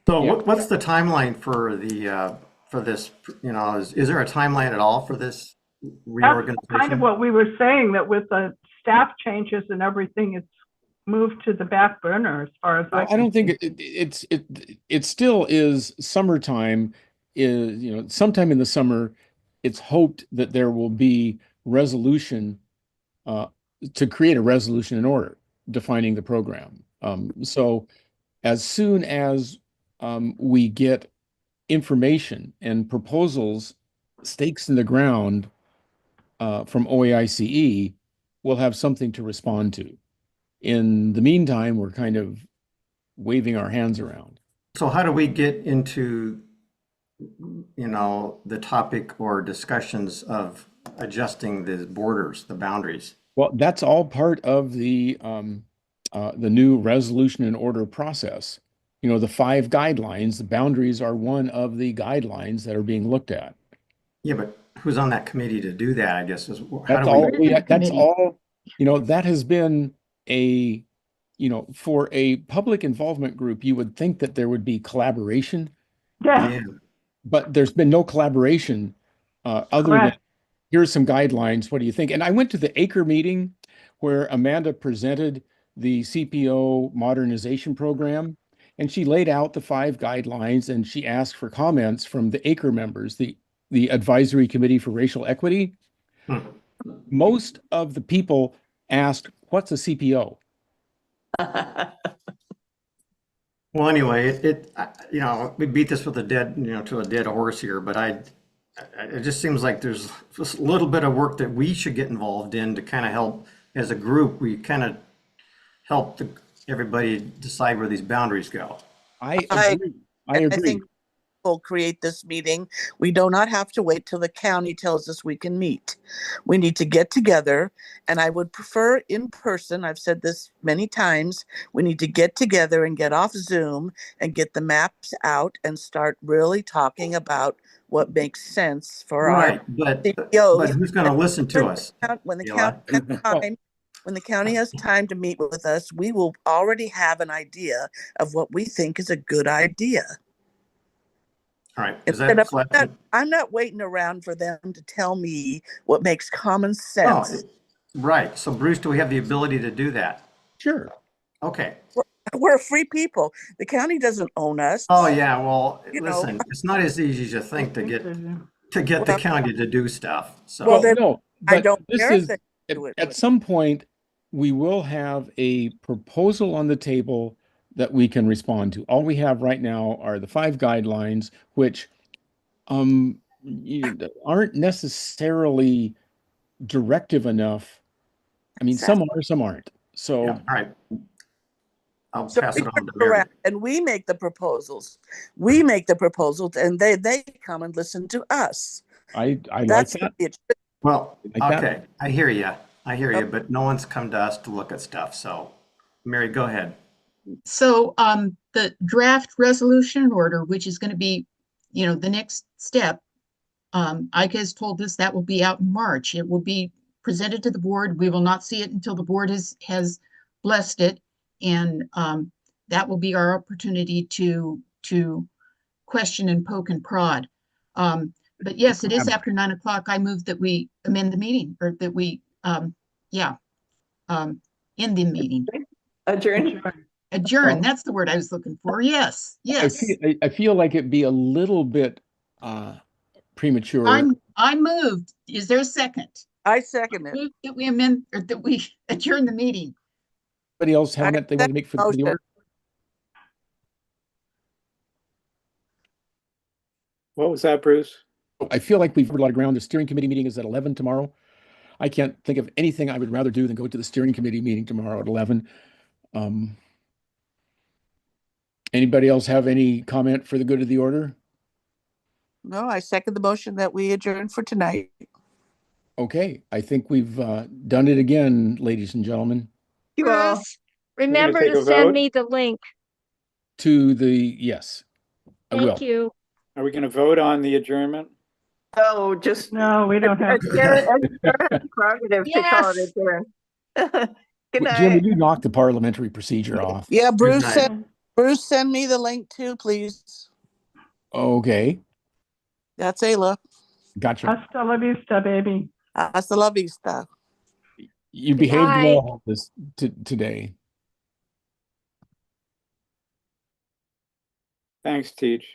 Speaker 6: So
Speaker 2: Yeah.
Speaker 6: what's the timeline for the for this? You know, is there a timeline at all for this reorganization?
Speaker 1: That's kind of what we were saying, that with the staff changes and everything, it's moved to the back burner as far as
Speaker 2: I don't think it still is summertime. Is sometime in the summer, it's hoped that there will be resolution to create a resolution in order defining the program. So as soon as we get information and proposals, stakes in the ground from OAICE, we'll have something to respond to. In the meantime, we're kind of waving our hands around.
Speaker 6: So how do we get into, the topic or discussions of adjusting the borders, the boundaries?
Speaker 2: Well, that's all part of the new resolution and order process. The 5 guidelines, the boundaries are one of the guidelines that are being looked at.
Speaker 6: Yeah, but who's on that committee to do that? I guess is
Speaker 2: That's all. That's all. That has been for a public involvement group, you would think that there would be collaboration.
Speaker 1: Yeah.
Speaker 2: But there's been no collaboration other than here's some guidelines. What do you think? And I went to the Acre meeting where Amanda presented the CPO modernization program, and she laid out the 5 guidelines, and she asked for comments from the Acre members, the Advisory Committee for Racial Equity. Most of the people asked, "What's a CPO?"
Speaker 6: Well, anyway, you know, we beat this with a dead, you know, to a dead horse here, but it just seems like there's just a little bit of work that we should get involved in to kind of help as a group. We kind of help everybody decide where these boundaries go.
Speaker 2: I agree. I agree.
Speaker 8: think we'll create this meeting. We do not have to wait till the county tells us we can meet. We need to get together, and I would prefer in person. I've said this many times. We need to get together and get off Zoom and get the maps out and start really talking about what makes sense for
Speaker 6: Right,
Speaker 8: our
Speaker 6: but
Speaker 8: CEOs.
Speaker 6: who's going to listen to us?
Speaker 8: When the
Speaker 6: Eli?
Speaker 8: county has time, when the county has time to meet with us, we will already have an idea of what we think is a good idea.
Speaker 6: All right.
Speaker 8: I'm not waiting around for them to tell me what makes common
Speaker 6: Oh,
Speaker 8: sense.
Speaker 6: right. So, Bruce, do we have the ability to do that?
Speaker 2: Sure.
Speaker 6: Okay.
Speaker 8: We're free people. The county doesn't own us.
Speaker 6: Oh, yeah. Well,
Speaker 8: You
Speaker 6: listen,
Speaker 8: know.
Speaker 6: it's not as easy as you think to get the county to do stuff. So,
Speaker 8: Well, then
Speaker 2: no,
Speaker 8: I
Speaker 2: but
Speaker 8: don't
Speaker 2: this
Speaker 8: care if
Speaker 2: is
Speaker 8: they do it.
Speaker 2: at some point we will have a proposal on the table that we can respond to. All we have right now are the 5 guidelines, which aren't necessarily directive enough. I mean, some are, some aren't. So,
Speaker 6: yeah, all right. I'll
Speaker 8: So
Speaker 6: pass
Speaker 8: we
Speaker 6: it on
Speaker 8: turn
Speaker 6: to
Speaker 8: it
Speaker 6: Mary.
Speaker 8: around and we make the proposals. We make the proposals, and they come and listen to us.
Speaker 2: I like
Speaker 8: That's
Speaker 2: that.
Speaker 6: Well,
Speaker 2: Like that.
Speaker 6: okay. I hear you. But no one's come to us to look at stuff. So, Mary, go ahead.
Speaker 10: So the draft resolution order, which is going to be, you know, the next step, Ike has told us that will be out in March. It will be presented to the board. We will not see it until the board has blessed it. And that will be our opportunity to question and poke and prod. But yes, it is after 9 o'clock. I move that we amend the meeting, or that we, end the meeting.
Speaker 18: Adjourn.
Speaker 10: Adjourn, that's the word I was looking for. Yes, yes.
Speaker 2: I feel like it'd be a little bit premature.
Speaker 10: I moved. Is there a second?
Speaker 8: I second it.
Speaker 10: Move that we amend, or that we adjourn the meeting.
Speaker 2: Anybody else have that they want to make for the order?
Speaker 7: What was that, Bruce?
Speaker 2: I feel like we've covered a lot of ground. The steering committee meeting is at 11 tomorrow. I can't think of anything I would rather do than go to the steering committee meeting tomorrow at 11. Anybody else have any comment for the good of the order?
Speaker 8: No, I second the motion that we adjourn for tonight.
Speaker 2: Okay, I think we've done it again, ladies and gentlemen.
Speaker 5: Bruce, remember to send me the link.
Speaker 2: To the, yes, I will.
Speaker 5: Thank you.
Speaker 7: Are we going to vote on the adjournment?
Speaker 18: Oh, just
Speaker 1: No, we don't have
Speaker 18: Sharon's prerogative to call it adjourn. Good night.
Speaker 2: Jim, would you knock the parliamentary procedure off?
Speaker 8: Yeah, Bruce, send me the link too, please.
Speaker 2: Okay.
Speaker 8: That's Ayla.
Speaker 2: Gotcha.
Speaker 1: Hasta la vista, baby.
Speaker 8: Hasta la vista.
Speaker 2: You behaved well today.
Speaker 7: Thanks, Teach.